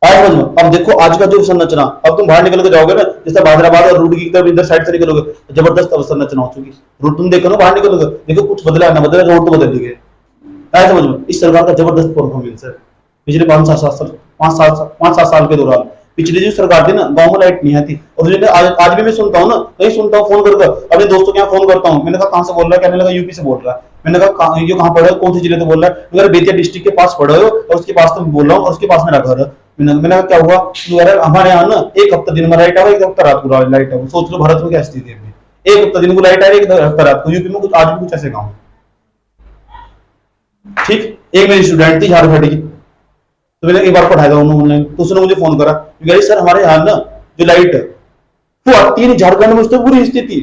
अब देखो आज का जो संरचना, अब तुम बाहर निकल के जाओगे ना, जैसे भादराबाद और रूट की तरफ इधर साइड से निकलोगे तो जबरदस्त अवसंरचना हो चुकी। रूट तुम देखो ना, बाहर निकलोगे देखो कुछ बदला ना बदला, रोड तो बदल गए। समझ में, इस सरकार का जबरदस्त परफॉर्मेंस है पिछले 5-7 साल के दौरान। पिछली जो सरकार थी ना, गांव में लाइट नहीं आती, और आज भी मैं सुनता हूँ ना, कहीं सुनता हूँ फोन करके, अपने दोस्तों के यहाँ फोन करता हूँ, मैंने कहा कहाँ से बोल रहा है, कहने लगा यूपी से बोल रहा है। मैंने कहा ये कहाँ पढ़े हो, कौन सी जिले से बोल रहा है, अगर बेतिया डिस्ट्रिक्ट के पास पढ़े हो और उसके पास तुम बोल रहा हूँ और उसके पास मेरा घर है। मैंने कहा क्या हुआ, हमारे यहाँ ना एक हफ्ता दिन में लाइट आवे, एक हफ्ता रात को लाइट आवे। सोच लो भारत में क्या स्थिति है, एक हफ्ता दिन को लाइट आए, एक हफ्ता रात को। यूपी में कुछ आज भी कुछ ऐसे गाँव, ठीक। एक मेरी स्टूडेंट थी झारखंड की, तो मैंने एक बार पढ़ाया था ऑनलाइन, तो उसने मुझे फोन करा, सर हमारे यहाँ ना जो लाइट है वो आती है झारखंड में, उससे बुरी स्थिति,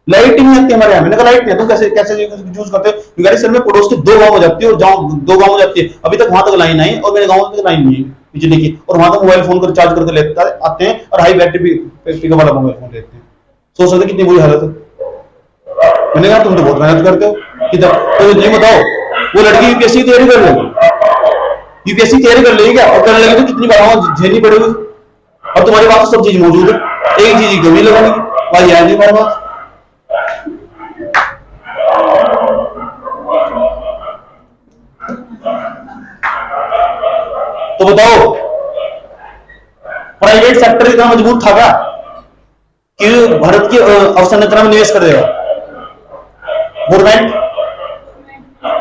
लाइट ही नहीं आती हमारे यहाँ। मैंने कहा लाइट नहीं है, तुम कैसे कैसे यूज करते हो? सर मैं पड़ोस के 2 गांव हो जाती है, और 2 गांव हो जाती है, अभी तक वहां तक लाइन आई और मेरे गांव तक लाइन नहीं है बिजली की, और वहां तक मोबाइल फोन कर चार्ज करके लेते आते हैं, और हाई बैटरी पिकअप वाला मोबाइल फोन लेते हैं। सोच सकते कितनी बुरी हालत है। मैंने कहा तुम तो बहुत मेहनत करते हो किधर, तो ये बताओ वो लड़की यूपीएससी की तैयारी कर लेगी, यूपीएससी तैयारी कर लेगी क्या, और करने लगी तो कितनी बार झेलनी पड़ेगी। और तुम्हारे पास तो सब चीज मौजूद है, एक चीज की कमी लगानी भाई यार नहीं हमारे पास। तो बताओ प्राइवेट सेक्टर इतना मजबूत था क्या कि भारत की अवसंरचना में निवेश कर देगा गवर्नमेंट?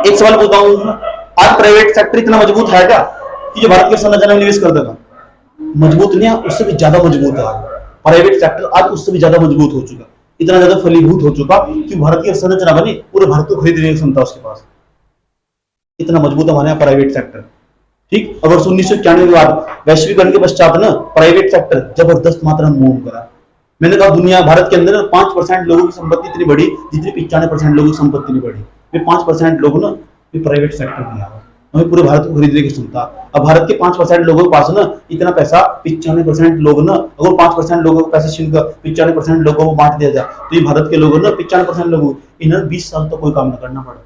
एक सवाल पूछता हूं, आज प्राइवेट सेक्टर इतना मजबूत है क्या कि जो भारत की संरचना में निवेश कर देगा? मजबूत नहीं है, उससे भी ज्यादा मजबूत है प्राइवेट सेक्टर। आज उससे भी ज्यादा मजबूत हो चुका, इतना ज्यादा फलीभूत हो चुका कि भारत की संरचना बनी, पूरे भारत को खरीदने की क्षमता उसके पास, इतना मजबूत हमारे यहाँ प्राइवेट सेक्टर, ठीक। अगर 1991 के बाद वैश्वीकरण के पश्चात ना प्राइवेट सेक्टर जबरदस्त मात्रा में मूव करा। मैंने कहा दुनिया भारत के अंदर 5% लोगों की संपत्ति इतनी बड़ी जितनी 95% लोगों की संपत्ति नहीं बढ़ी। वे 5% लोग ना प्राइवेट सेक्टर में आ गए, हमें पूरे भारत को खरीदने की क्षमता। अब भारत के 5% लोगों के पास ना इतना पैसा, 95% लोग ना, अगर 5% लोगों को पैसे छीन कर 95% लोगों को बांट दिया जाए तो ये भारत के लोगों ना 95% लोगों इन्हें 20 साल तक कोई काम ना करना पड़े।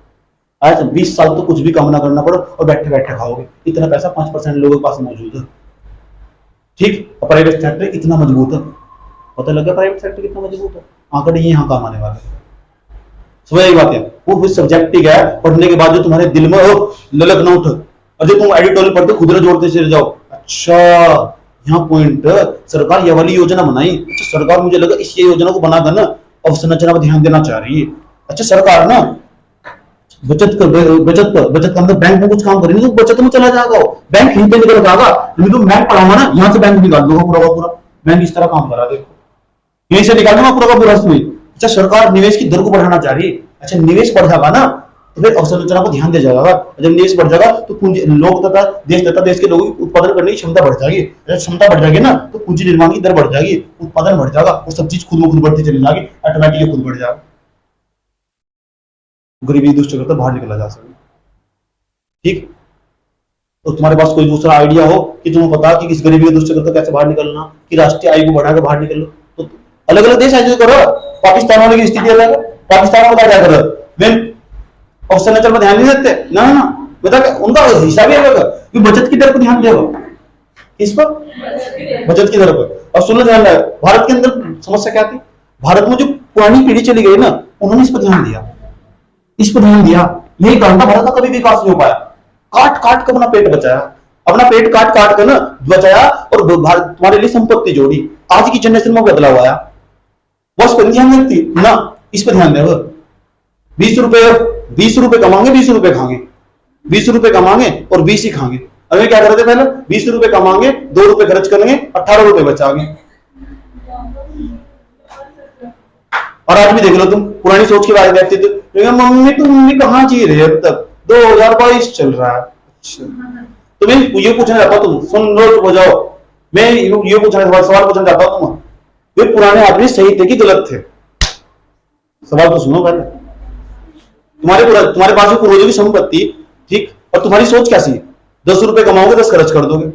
आज 20 साल तो कुछ भी काम ना करना पड़ो और बैठे बैठे खाओगे, इतना पैसा 5% लोगों के पास मौजूद है, ठीक। प्राइवेट सेक्टर इतना मजबूत है, पता लगा प्राइवेट सेक्टर कितना मजबूत है, आंकड़े यहाँ काम आने वाले हैं। सुबह एक बात है, वो सब्जेक्ट ही है, पढ़ने के बाद जो तुम्हारे दिल में हो ललक न उठे, और जो तुम एडिटोरियल पढ़ते खुदरा जोड़ते चले जाओ, अच्छा यहाँ पॉइंट सरकार ये वाली योजना बनाई, अच्छा सरकार मुझे लगा इस योजना को बनाकर ना अवसंरचना पर ध्यान देना चाह रही है। अच्छा सरकार ना बचत का मतलब बैंक में कुछ काम करेंगे तो बचत में चला जाएगा, बैंक यहीं पे निकल जाएगा। नहीं तो मैं पढ़ाऊंगा ना, यहाँ से बैंक निकाल दूंगा पूरा का पूरा, बैंक इस तरह काम करा, देखो यहीं से निकाल दूंगा पूरा का पूरा इसमें। अच्छा सरकार निवेश की दर को बढ़ाना चाह रही है, अच्छा निवेश बढ़ जाएगा ना तो फिर अवसंरचना पर ध्यान दिया जाएगा। जब निवेश बढ़ जाएगा तो पूंजी लोग तथा देश के लोगों की उत्पादन करने की क्षमता बढ़ जाएगी। जब क्षमता बढ़ जाएगी ना तो पूंजी निर्माण की दर बढ़ जाएगी, उत्पादन बढ़ जाएगा, और सब चीज खुद ब खुद बढ़ती चली जाएगी, ऑटोमेटिकली खुद बढ़ जाएगा, गरीबी दुष्चक्र तो बाहर निकला जा सके, ठीक। तो तुम्हारे पास कोई दूसरा आइडिया हो कि तुम्हें पता कि इस गरीबी के दुष्चक्र से कैसे बाहर निकलना, कि राष्ट्रीय आय को बढ़ा के बाहर निकल लो, तो अलग अलग देश ऐसे करो। पाकिस्तान वाले की स्थिति अलग है, पाकिस्तान में क्या करो, अवसंरचना पर ध्यान नहीं देते ना, बता उनका हिसाब ही अलग है कि बचत की दर पर ध्यान देगा, किस पर, बचत की दर पर। और सुनना ध्यान रहा, भारत के अंदर समस्या क्या थी, भारत में जो पुरानी पीढ़ी चली गई ना उन्होंने इस पर ध्यान दिया, इस पर ध्यान दिया, यही कारण था भारत का कभी विकास नहीं हो पाया। काट काट कर अपना पेट बचाया, अपना पेट काट काट कर ना बचाया, और तुम्हारे लिए संपत्ति जोड़ी। आज की जनरेशन में बदलाव आया, बस पर ध्यान देती ना, इस पर ध्यान देगा। 20 रुपए कमाएंगे, 20 रुपए खाएंगे, 20 रुपए कमाएंगे और 20 ही खाएंगे। अभी क्या करते थे पहले, 20 रुपए कमाएंगे, 2 रुपए खर्च करेंगे, 18 रुपए बचाएंगे। और आज भी देख लो तुम, पुरानी सोच के बारे में कहते थे मम्मी कहाँ जी रहे, अब तक 2022 चल रहा है। अच्छा तुम्हें ये पूछना चाहता हूँ, तुम सुन लो चुप हो जाओ, मैं ये पूछना सवाल पूछना चाहता हूँ तुम, वे पुराने आदमी सही थे कि गलत थे? सवाल तो सुनो पहले। तुम्हारे पास पूर्वजों की संपत्ति, ठीक, और तुम्हारी सोच कैसी है, 10 रुपए कमाओगे 10 खर्च कर दोगे,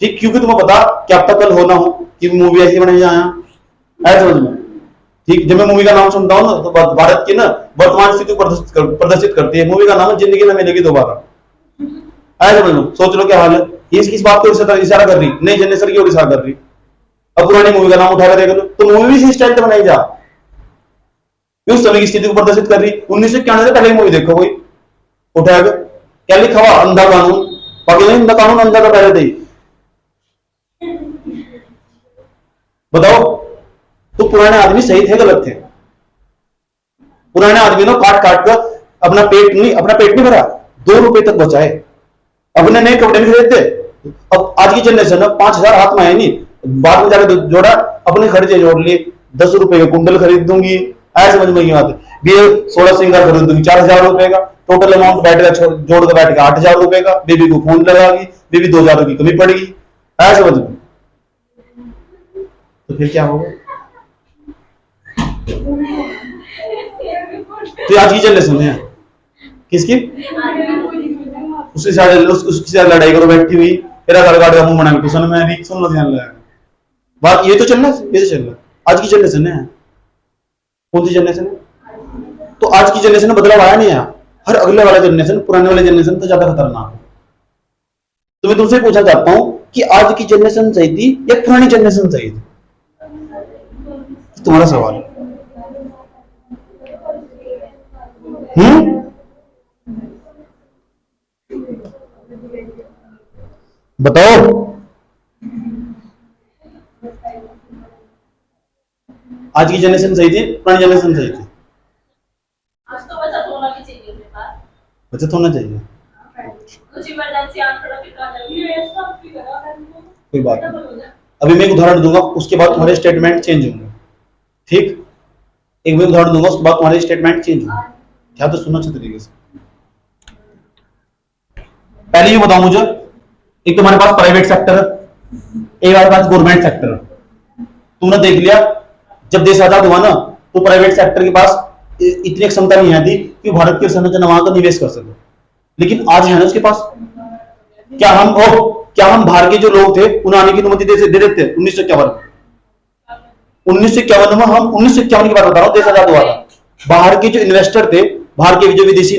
ठीक, क्योंकि तुम्हें पता क्या अब तक कल होना हो कि मूवी ऐसी बनाई जाए, समझ में। ठीक, जब मैं मूवी का नाम सुनता हूँ ना तो भारत की ना वर्तमान स्थिति को प्रदर्शित करती है। मूवी का नाम है जिंदगी न मिलेगी दोबारा। ऐसे समझ लो, सोच लो क्या हाल है। ये किस बात को इशारा कर रही, नई जनरेशन की ओर इशारा कर रही। अब पुरानी मूवी का नाम उठाकर देख लो तो मूवी भी इसी स्टाइल से बनाई जा, उस समय की स्थिति को प्रदर्शित कर रही। 1991 से पहले मूवी देखो कोई उठाकर, क्या लिखा हुआ, अंधा कानून। पाकिस्तान अंधा कानून, अंधा तो पहले थे। बताओ, तो पुराने आदमी सही थे गलत थे? पुराने आदमी ने काट काट कर अपना पेट नहीं भरा, 2 रुपए तक बचाए, अपने नए कपड़े नहीं खरीदते। अब आज की जनरेशन 5,000 हाथ में है नहीं, बाद में जाकर जोड़ा, अपने खर्चे जोड़ लिए, 10 रुपए का कुंडल खरीद दूंगी, ऐसे समझ में बात है। बेल 16 सिंगार खरीद दूंगी 4,000 रुपए का, टोटल अमाउंट बैठेगा, जोड़ कर बैठेगा 8,000 रुपए का। बेबी को फोन लगागी, बेबी 2,000 की कमी पड़ेगी, ऐसे समझ में। तो फिर क्या होगा? तो आज की जनरेशन है किसकी? उसके साथ लड़ाई करो बैठी हुई, फिर आधार कार्ड का मुंह बना के सुन, मैं भी सुन लो, ध्यान लगा बात। ये तो चल रहा है आज की जनरेशन है। कौन सी जनरेशन है? तो आज की जनरेशन में बदलाव आया नहीं है। हर अगले वाला जनरेशन पुराने वाले जनरेशन तो ज्यादा खतरनाक है। तो मैं तुमसे पूछना चाहता हूं कि आज की जनरेशन सही थी या पुरानी जनरेशन सही थी? तुम्हारा सवाल है। बताओ। आज की जनरेशन सही थी, पुरानी जनरेशन सही थी? आज तो बचत होना भी चाहिए अपने पास। बचत होना चाहिए, कुछ इमरजेंसी आंकड़ा भी करा कोई बात नहीं। अभी मैं एक उदाहरण दूंगा, उसके बाद तुम्हारे स्टेटमेंट चेंज होंगे। ठीक, एक मैं उदाहरण दूंगा, उसके बाद तुम्हारे स्टेटमेंट चेंज होंगे। क्या तो सुनना अच्छे तरीके से। पहले ये बताओ मुझे, एक तुम्हारे पास प्राइवेट सेक्टर है, एक हमारे पास गवर्नमेंट सेक्टर है। तुमने देख लिया जब देश आजाद हुआ ना, तो प्राइवेट सेक्टर के पास इतनी क्षमता नहीं आती कि भारत की संरचना वहां का निवेश कर सके। लेकिन आज है ना उसके पास। क्या हम बाहर के जो लोग थे उन्हें आने की अनुमति दे देते? 1951 में हम 1951 की बात बता रहा हूँ, देश आजाद हुआ था। बाहर के जो इन्वेस्टर थे, बाहर के जो विदेशी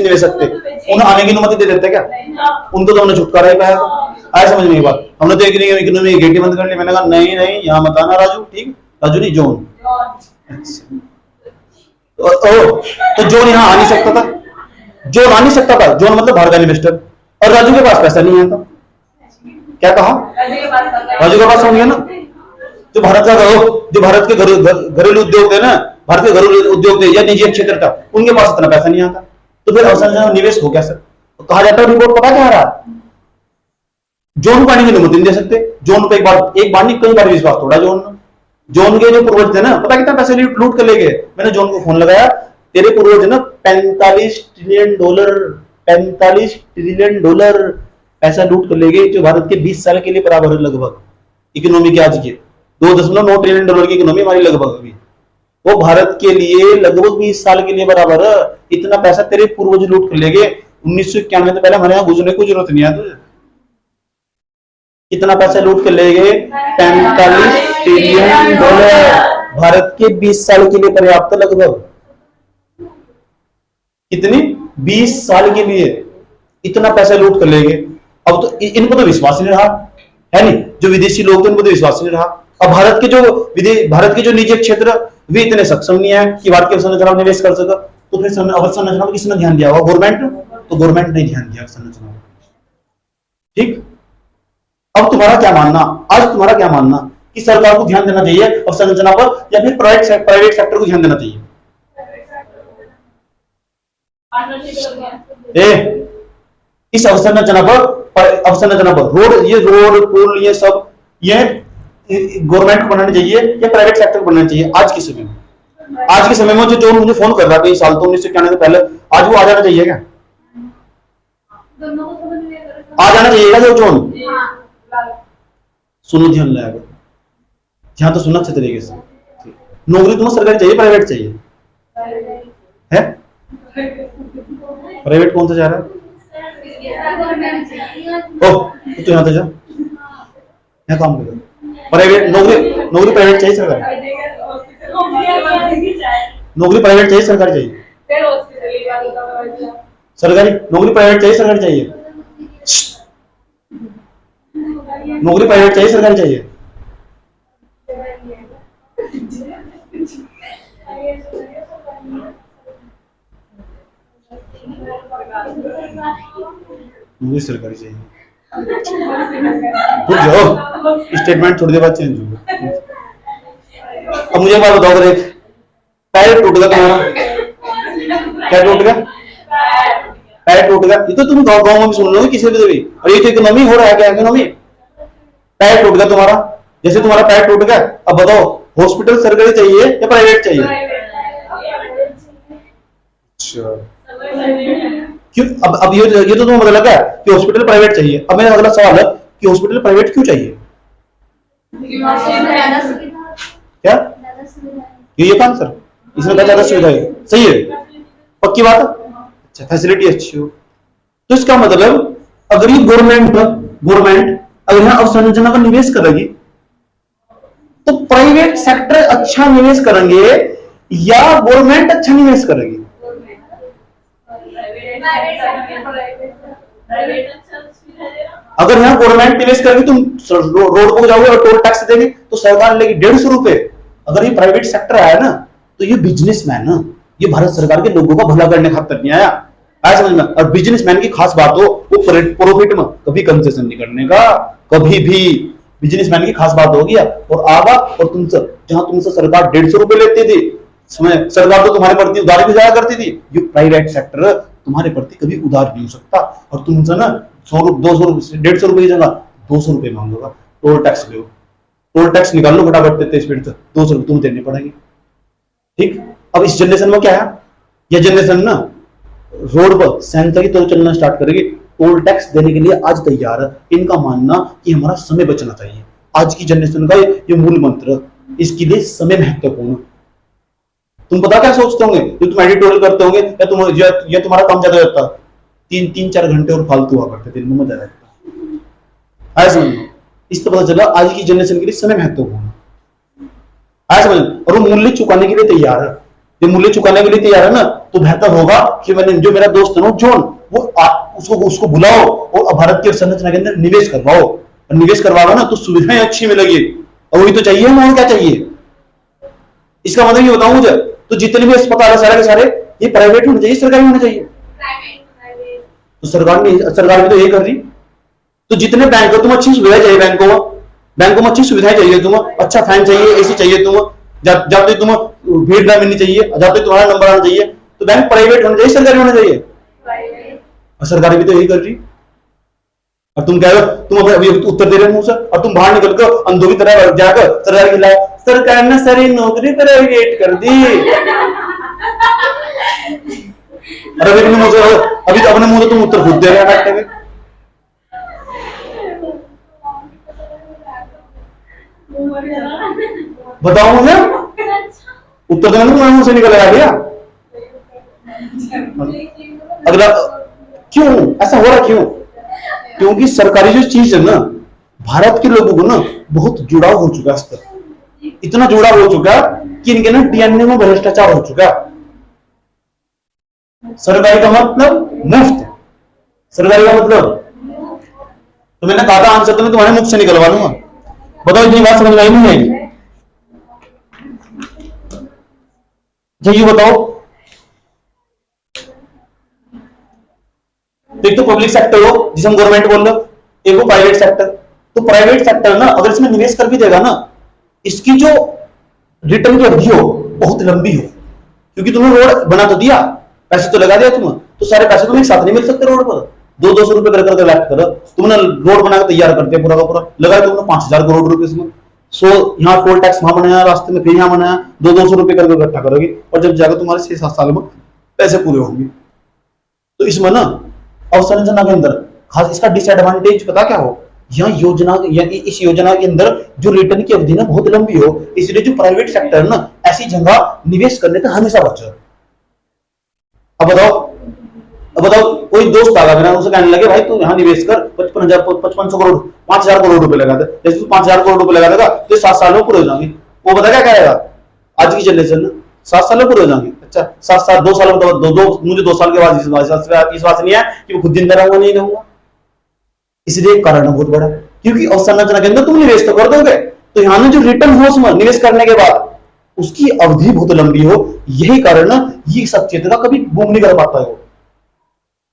निवेशक थे, उन्हें आने की अनुमति दे देते क्या? उनको तो हमने छुटकारा ही पाया था। आया समझ में ये बात? हमने तो इकोनॉमी गेट बंद कर ली। मैंने कहा नहीं यहाँ मत आना राजू। ठीक, राजू नहीं, जोन। तो जोन यहाँ आ नहीं सकता था, जोन आ नहीं सकता था। जोन मतलब बाहर का इन्वेस्टर, और राजू के पास पैसा नहीं आता। क्या कहा? राजू के पास होंगे ना, जो भारत के घरेलू उद्योग थे ना, भारत के घरेलू उद्योग थे या निजी क्षेत्र था, उनके पास इतना पैसा नहीं आता। तो फिर अवसंरचना निवेश हो क्या सर? तो कहा जाता है, रिपोर्ट पता क्या आ रहा, जोन को आने की अनुमति नहीं दे सकते। जोन पे एक बार नहीं कई बार विश्वास तोड़ा जोन के जो पूर्वज थे ना, पता कितना पैसे लूट कर ले गए। मैंने जोन को फोन लगाया, तेरे पूर्वज ना $45 ट्रिलियन पैसा लूट कर ले गए, जो भारत के 20 साल के लिए बराबर है लगभग इकोनॉमी के। आज के $2.9 ट्रिलियन की इकोनॉमी हमारी लगभग अभी, वो भारत के लिए लगभग 20 साल के लिए बराबर है। इतना पैसा तेरे पूर्वज लूट कर ले गए। 1991 से पहले हमारे यहाँ गुजरने की जरूरत नहीं है तुझे। कितना पैसा लूट कर ले गए? $45 ट्रिलियन, भारत के 20 साल के लिए पर्याप्त लगभग। कितनी? 20 साल के लिए इतना पैसा लूट कर ले गए। अब तो इनको तो विश्वास नहीं रहा है नहीं, जो विदेशी लोग थे उनको तो विश्वास नहीं रहा। अब भारत के जो निजी क्षेत्र वे इतने सक्षम नहीं है कि भारत की अवसंरचना में निवेश कर सका। तो फिर अवसंरचना में किसने ध्यान दिया होगा? गवर्नमेंट। तो गवर्नमेंट ने ध्यान दिया अवसंरचना में। ठीक, अब तुम्हारा क्या मानना कि सरकार को ध्यान देना चाहिए अवसंरचना पर या फिर प्राइवेट सेक्टर को ध्यान देना चाहिए? इस अवसंरचना पर रोड पुल ये सब गवर्नमेंट को बनाना चाहिए या प्राइवेट सेक्टर को बनाना चाहिए? आज के समय में जो मुझे फोन कर रहा था, साल तो 1991 से पहले, आज वो आ जाना चाहिए क्या? आ जाना चाहिए जो जोन। सुनो ध्यान लगाएगा, ध्यान तो सुनना अच्छे तरीके से। नौकरी तुम्हें सरकारी चाहिए प्राइवेट चाहिए? है प्राइवेट कौन सा जा रहा है? तो यहाँ तो जा, यहाँ काम करो। प्राइवेट नौकरी प्राइवेट चाहिए सरकारी? नौकरी प्राइवेट चाहिए सरकारी चाहिए? फिर हॉस्पिटल ही वाली का बच्चा सरकारी नौकरी प्राइवेट चाहिए सरकारी चाहिए? नौकरी प्राइवेट चाहिए सरकारी चाहिए? नौकरी सरकारी चाहिए। रुक जाओ, स्टेटमेंट थोड़ी देर बाद चेंज होगा। अब मुझे एक बात बताओ, अगर एक पैर टूट गया तुम्हारा, क्या टूट गया? पैर टूट गया। ये तो तुम गाँव गाँव में भी सुन लो किसी भी, और ये तो इकोनॉमी हो रहा है, क्या इकोनॉमी? पैर टूट गया तुम्हारा, जैसे तुम्हारा पैर टूट गया, अब बताओ हॉस्पिटल सरकारी चाहिए या प्राइवेट चाहिए? अच्छा, क्यों? अब ये तो तुम्हें पता लगा कि हॉस्पिटल प्राइवेट चाहिए। अब मेरा अगला सवाल है कि हॉस्पिटल प्राइवेट क्यों चाहिए? क्या ये कौन सर? इसमें क्या ज्यादा सुविधा है? सही है, पक्की बात है। अच्छा, फैसिलिटी अच्छी हो तो इसका मतलब अगर ये गवर्नमेंट अगर यहाँ अवसंरचना का निवेश करेगी तो प्राइवेट सेक्टर अच्छा निवेश करेंगे या गवर्नमेंट अच्छा निवेश करेगी? अगर यहाँ गवर्नमेंट निवेश करेगी, तुम रोड को जाओगे और टोल टैक्स देंगे तो सरकार लेगी 150 रुपए। अगर ये प्राइवेट सेक्टर आया ना तो ये बिजनेसमैन ना, ये भारत सरकार के लोगों का भला करने खातिर नहीं आया, समझ में? और बिजनेसमैन की खास बात हो वो प्रॉफिट में कभी कंसेशन नहीं करने का, कभी भी। बिजनेसमैन की खास बात होगी और आगा, और तुमसे जहां तुमसे सरकार 150 रुपए लेती थी, सरकार तो तुम्हारे प्रति उधार भी जाया करती थी। ये प्राइवेट सेक्टर तुम्हारे प्रति कभी उधार नहीं हो सकता, और तुमसे ना 100 200 रुपए 150 रुपए की जगह 200 रुपए मांगोगा। टोल टैक्स दो, टोल टैक्स निकाल लो फटाफट, 33 स्पीड से 200 रुपए तुम देने पड़ेंगे। ठीक, अब इस जनरेशन में क्या है, यह जनरेशन ना रोड पर सेंसर की तरह चलना स्टार्ट करेगी। टोल टैक्स देने के लिए आज तैयार है। इनका मानना कि हमारा समय बचना चाहिए, आज की जनरेशन का ये मूल मंत्र। इसके लिए समय महत्वपूर्ण। तुम पता क्या सोचते होंगे, तुम एडिटोरियल करते होंगे या तुम्हारा काम ज्यादा होता, 3-4 घंटे और फालतू हुआ करते, दिन में मजा रहता। समझ लो, इस तो पता चला आज की जनरेशन के लिए समय महत्वपूर्ण है। समझ, और वो मूल्य चुकाने के लिए तैयार है। ये मूल्य चुकाने के लिए तैयार है ना, तो बेहतर होगा कि मैंने जो मेरा दोस्त है ना जॉन, वो उसको बुलाओ और भारत की संरचना के अंदर निवेश करवाओ। और निवेश करवाओ ना तो सुविधाएं अच्छी मिलेगी, और वही तो चाहिए ना, और क्या चाहिए? इसका मतलब ये बताऊं मुझे, तो जितने भी अस्पताल है सारे के सारे ये प्राइवेट होने चाहिए सरकारी होने चाहिए? तो सरकार भी तो ये कर रही। तो जितने बैंक हो, तुम अच्छी सुविधाएं चाहिए बैंकों में अच्छी सुविधाएं चाहिए, तुम्हें अच्छा फैन चाहिए, एसी चाहिए, तुम्हें जब तक तुम्हें भीड़ ना मिलनी चाहिए, जब तक तुम्हारा नंबर आना चाहिए, तो बैंक प्राइवेट होना चाहिए सरकारी होना चाहिए? और सरकारी भी तो यही कर रही। और तुम कह रहे हो, तुम अभी उत्तर दे रहे हो मुंह से, और तुम बाहर निकल कर अंधों की तरह जाकर सरकार के खिलाफ, सरकार ने सारी नौकरी प्राइवेट कर दी। और अभी तो अपने मुंह से तुम उत्तर खुद दे रहे बैठे हुए। बताओ मुझे, उत्तर देना तो तुम्हारे मुंह से निकल गया। अगला क्यों ऐसा हो रहा, क्यों? क्योंकि सरकारी जो चीज है ना, भारत के लोगों को ना बहुत जुड़ाव हो चुका है, इतना जुड़ाव हो चुका कि इनके ना डीएनए में भ्रष्टाचार हो चुका। सरकारी का मतलब मुफ्त, सरकारी का मतलब, तो मैंने कहा था आंसर तो मैं तुम्हारे मुख से निकलवा लूंगा। बताओ इतनी बात समझ में आई नहीं आएगी? ये बताओ, एक तो पब्लिक सेक्टर हो जिसे हम गवर्नमेंट बोल रहे हो, एक वो प्राइवेट सेक्टर। तो प्राइवेट सेक्टर ना अगर इसमें निवेश कर भी देगा ना, इसकी जो रिटर्न की अवधि हो बहुत लंबी हो, क्योंकि तुमने रोड बना तो दिया, पैसे तो लगा दिया तुम्हें, तो सारे पैसे तुम्हें एक साथ नहीं मिल सकते रोड पर। 200 रुपए कर करके लैक्ट करो, तुमने रोड बना के तैयार करते पूरा का पूरा, लगाया तुमने 5000 करोड़ रुपए इसमें। सो यहाँ टोल टैक्स वहां बनाया, रास्ते में फिर यहाँ बनाया, 200 रुपए करके इकट्ठा करोगे, और जब जाकर तुम्हारे 6-7 साल में पैसे पूरे होंगे। तो इसमें ना अवसंरचना के अंदर खास इसका डिसएडवांटेज पता क्या हो, यहाँ योजना या इस योजना के अंदर जो रिटर्न की अवधि ना बहुत लंबी हो, इसलिए जो प्राइवेट सेक्टर ना ऐसी जगह निवेश करने का हमेशा बचा। अब बताओ कोई दोस्त आ गया उसे कहने लगे भाई तू यहाँ निवेश कर 5500 करोड़ 5000 करोड़ रुपए लगा दे, जैसे तू 5000 करोड़ रुपए लगा देगा तो 7 साल में पूरे हो जाएंगे। वो बता क्या कहेगा आज की जनरेशन, 7 साल में पूरे हो जाएंगे। अच्छा 7 साल 2 साल में मुझे 2 साल के बाद विश्वास नहीं है कि वो खुद जिंदा रहूंगा नहीं रहूंगा। इसलिए एक कारण है बहुत बड़ा, क्योंकि अवसंरचना के अंदर तुम निवेश तो कर दोगे, तो यहाँ जो रिटर्न हो उसमें निवेश करने के बाद उसकी अवधि बहुत लंबी हो, यही कारण ना ये सचेतना कभी बूम नहीं कर पाता है वो।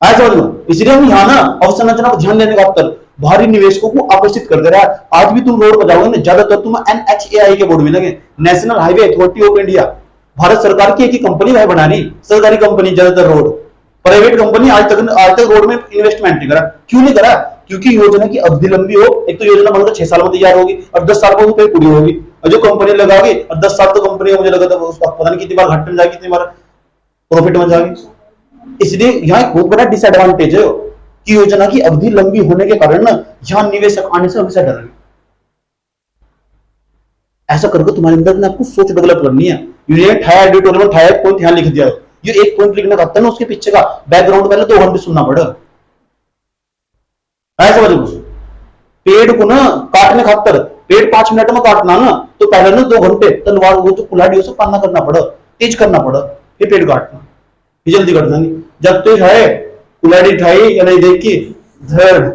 आया समझ में? इसलिए हम यहाँ ना अवसंरचना को ध्यान देने का उत्तर बाहरी निवेशकों को आकर्षित कर दे रहा है। आज भी तुम रोड पर जाओगे ना, ज्यादातर तुम NHAI के बोर्ड मिलेंगे, national highway authority of India. Bharat सरकार की एक ही कंपनी है बनानी, सरकारी कंपनी, ज्यादातर रोड। प्राइवेट कंपनी आज तक रोड में इन्वेस्टमेंट नहीं करा। क्यों नहीं करा? क्योंकि योजना की अवधि लंबी हो। एक तो योजना बनकर 6 साल में तैयार होगी और 10 साल में पूरी होगी, और जो कंपनी लगागी और 10 साल तो कंपनी मुझे लगा था उसका पता नहीं कितनी बार घाटे में जाएगी, कितनी बार प्रॉफिट में जाएगी। इसलिए यहाँ एक बहुत बड़ा डिसएडवांटेज है कि योजना की अवधि लंबी होने के कारण ना यहाँ निवेशक आने से हमेशा डरेंगे। ऐसा करके तुम्हारे अंदर ना आपको सोच डेवलप करनी है। एडिटोरियल में एक पॉइंट यहाँ लिख दिया है, ये एक पॉइंट लिखना चाहता है ना, उसके पीछे का बैकग्राउंड पहले 2 घंटे सुनना पड़ेगा। ऐसा समझो, पेड़ को ना काटने खातर पेड़ 5 मिनट में काटना ना, तो पहले ना 2 घंटे तलवार वो जो कुल्हाड़ी से पाना करना पड़ा, तेज करना पड़ा, फिर पेड़ काटना, ये जल्दी करना नहीं। जब तेज है कुल्हाड़ी उठाई या नहीं देखी धड़,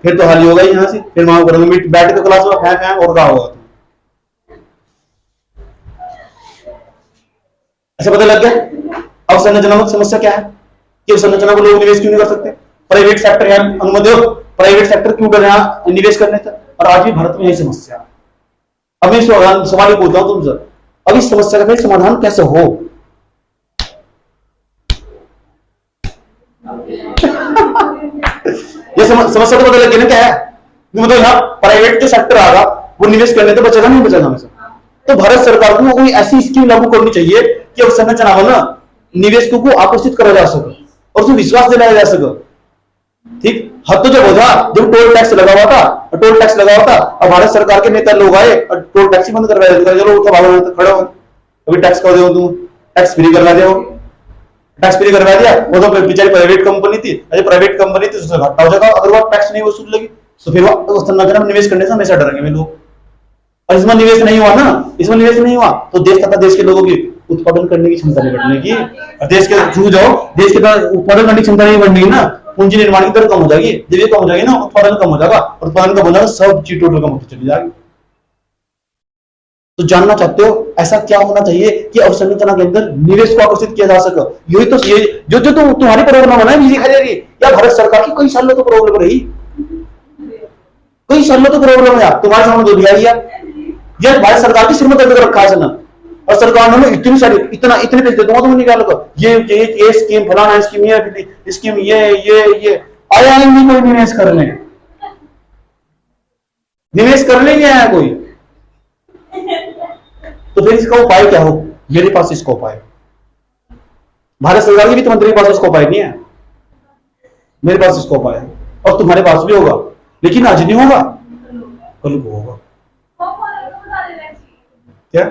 फिर तो हाली होगा यहाँ से, फिर वहां करोगे बैठ के क्लास में फैं और क्या होगा। ऐसा पता लग गया अवसंरचनात्मक समस्या क्या है, कि अवसंरचना को लोग निवेश क्यों नहीं कर सकते। प्राइवेट सेक्टर है, अनुमति हो, प्राइवेट सेक्टर क्यों कर रहे निवेश करने तक, और आज भी भारत में यही समस्या। अब मैं सवाल पूछता हूं तुमसे, अब इस समस्या का समाधान कैसे हो? ये समस्या तो पता लग गई ना क्या है, मतलब यहाँ प्राइवेट जो सेक्टर आगा वो निवेश करने तो बचेगा नहीं बचेगा हमेशा। तो भारत सरकार को कोई ऐसी स्कीम लागू करनी चाहिए कि अवसंरचना में ना निवेशकों को आकर्षित करा जा सके और उसमें विश्वास दिलाया जा सके। ठीक, हद तो जब हो था जब टोल टैक्स लगा हुआ था, टोल टैक्स लगा हुआ था, और भारत सरकार के नेता लोग आए और टोल टैक्स ही बंद करवाया, चलो उठो भागो खड़े हो, अभी टैक्स कर दो, तुम टैक्स फ्री करवा दो, टैक्स फ्री करवा दिया। वो तो बेचारी प्राइवेट कंपनी थी, अरे प्राइवेट कंपनी थी उससे घाटा हो जाएगा अगर वो टैक्स नहीं वसूल लगी, तो फिर वो संरचना में निवेश करने से हमेशा डरेंगे लोग। और इसमें निवेश नहीं हुआ ना, इसमें निवेश नहीं हुआ तो देश तथा देश के लोगों की उत्पादन करने की क्षमता नहीं बढ़ने की, और देश के थ्रू जाओ, देश के उत्पादन करने की क्षमता नहीं बढ़ने की ना, पूंजी निर्माण की दर कम हो जाएगी, जब ये कम हो जाएगी ना उत्पादन कम हो जाएगा, उत्पादन कम हो जाएगा, सब चीज टोटल कम होती चली जाएगी। तो जानना चाहते हो ऐसा क्या होना चाहिए कि अवसंरचना के अंदर निवेश को आकर्षित किया जा सके? यही तो ये जो जो तो तुम्हारी प्रॉब्लम है ना या भारत सरकार की कई सालों तो प्रॉब्लम रही, कई सालों तो प्रॉब्लम है तुम्हारे सामने जो दिया या भारत सरकार की सिर में दर्द रखा है ना, और सरकार ने इतनी सारी इतने पैसे दूंगा तुम निकाल कर ये स्कीम फलाना स्कीम ये स्कीम ये आया ही नहीं कोई निवेश करने नहीं आया कोई। तो फिर इसका उपाय क्या हो? मेरे पास इसका उपाय, भारत सरकार की वित्त मंत्री के पास इसका उपाय नहीं है, मेरे पास इसका उपाय है, और तुम्हारे पास भी होगा, लेकिन आज नहीं होगा कल को होगा। क्या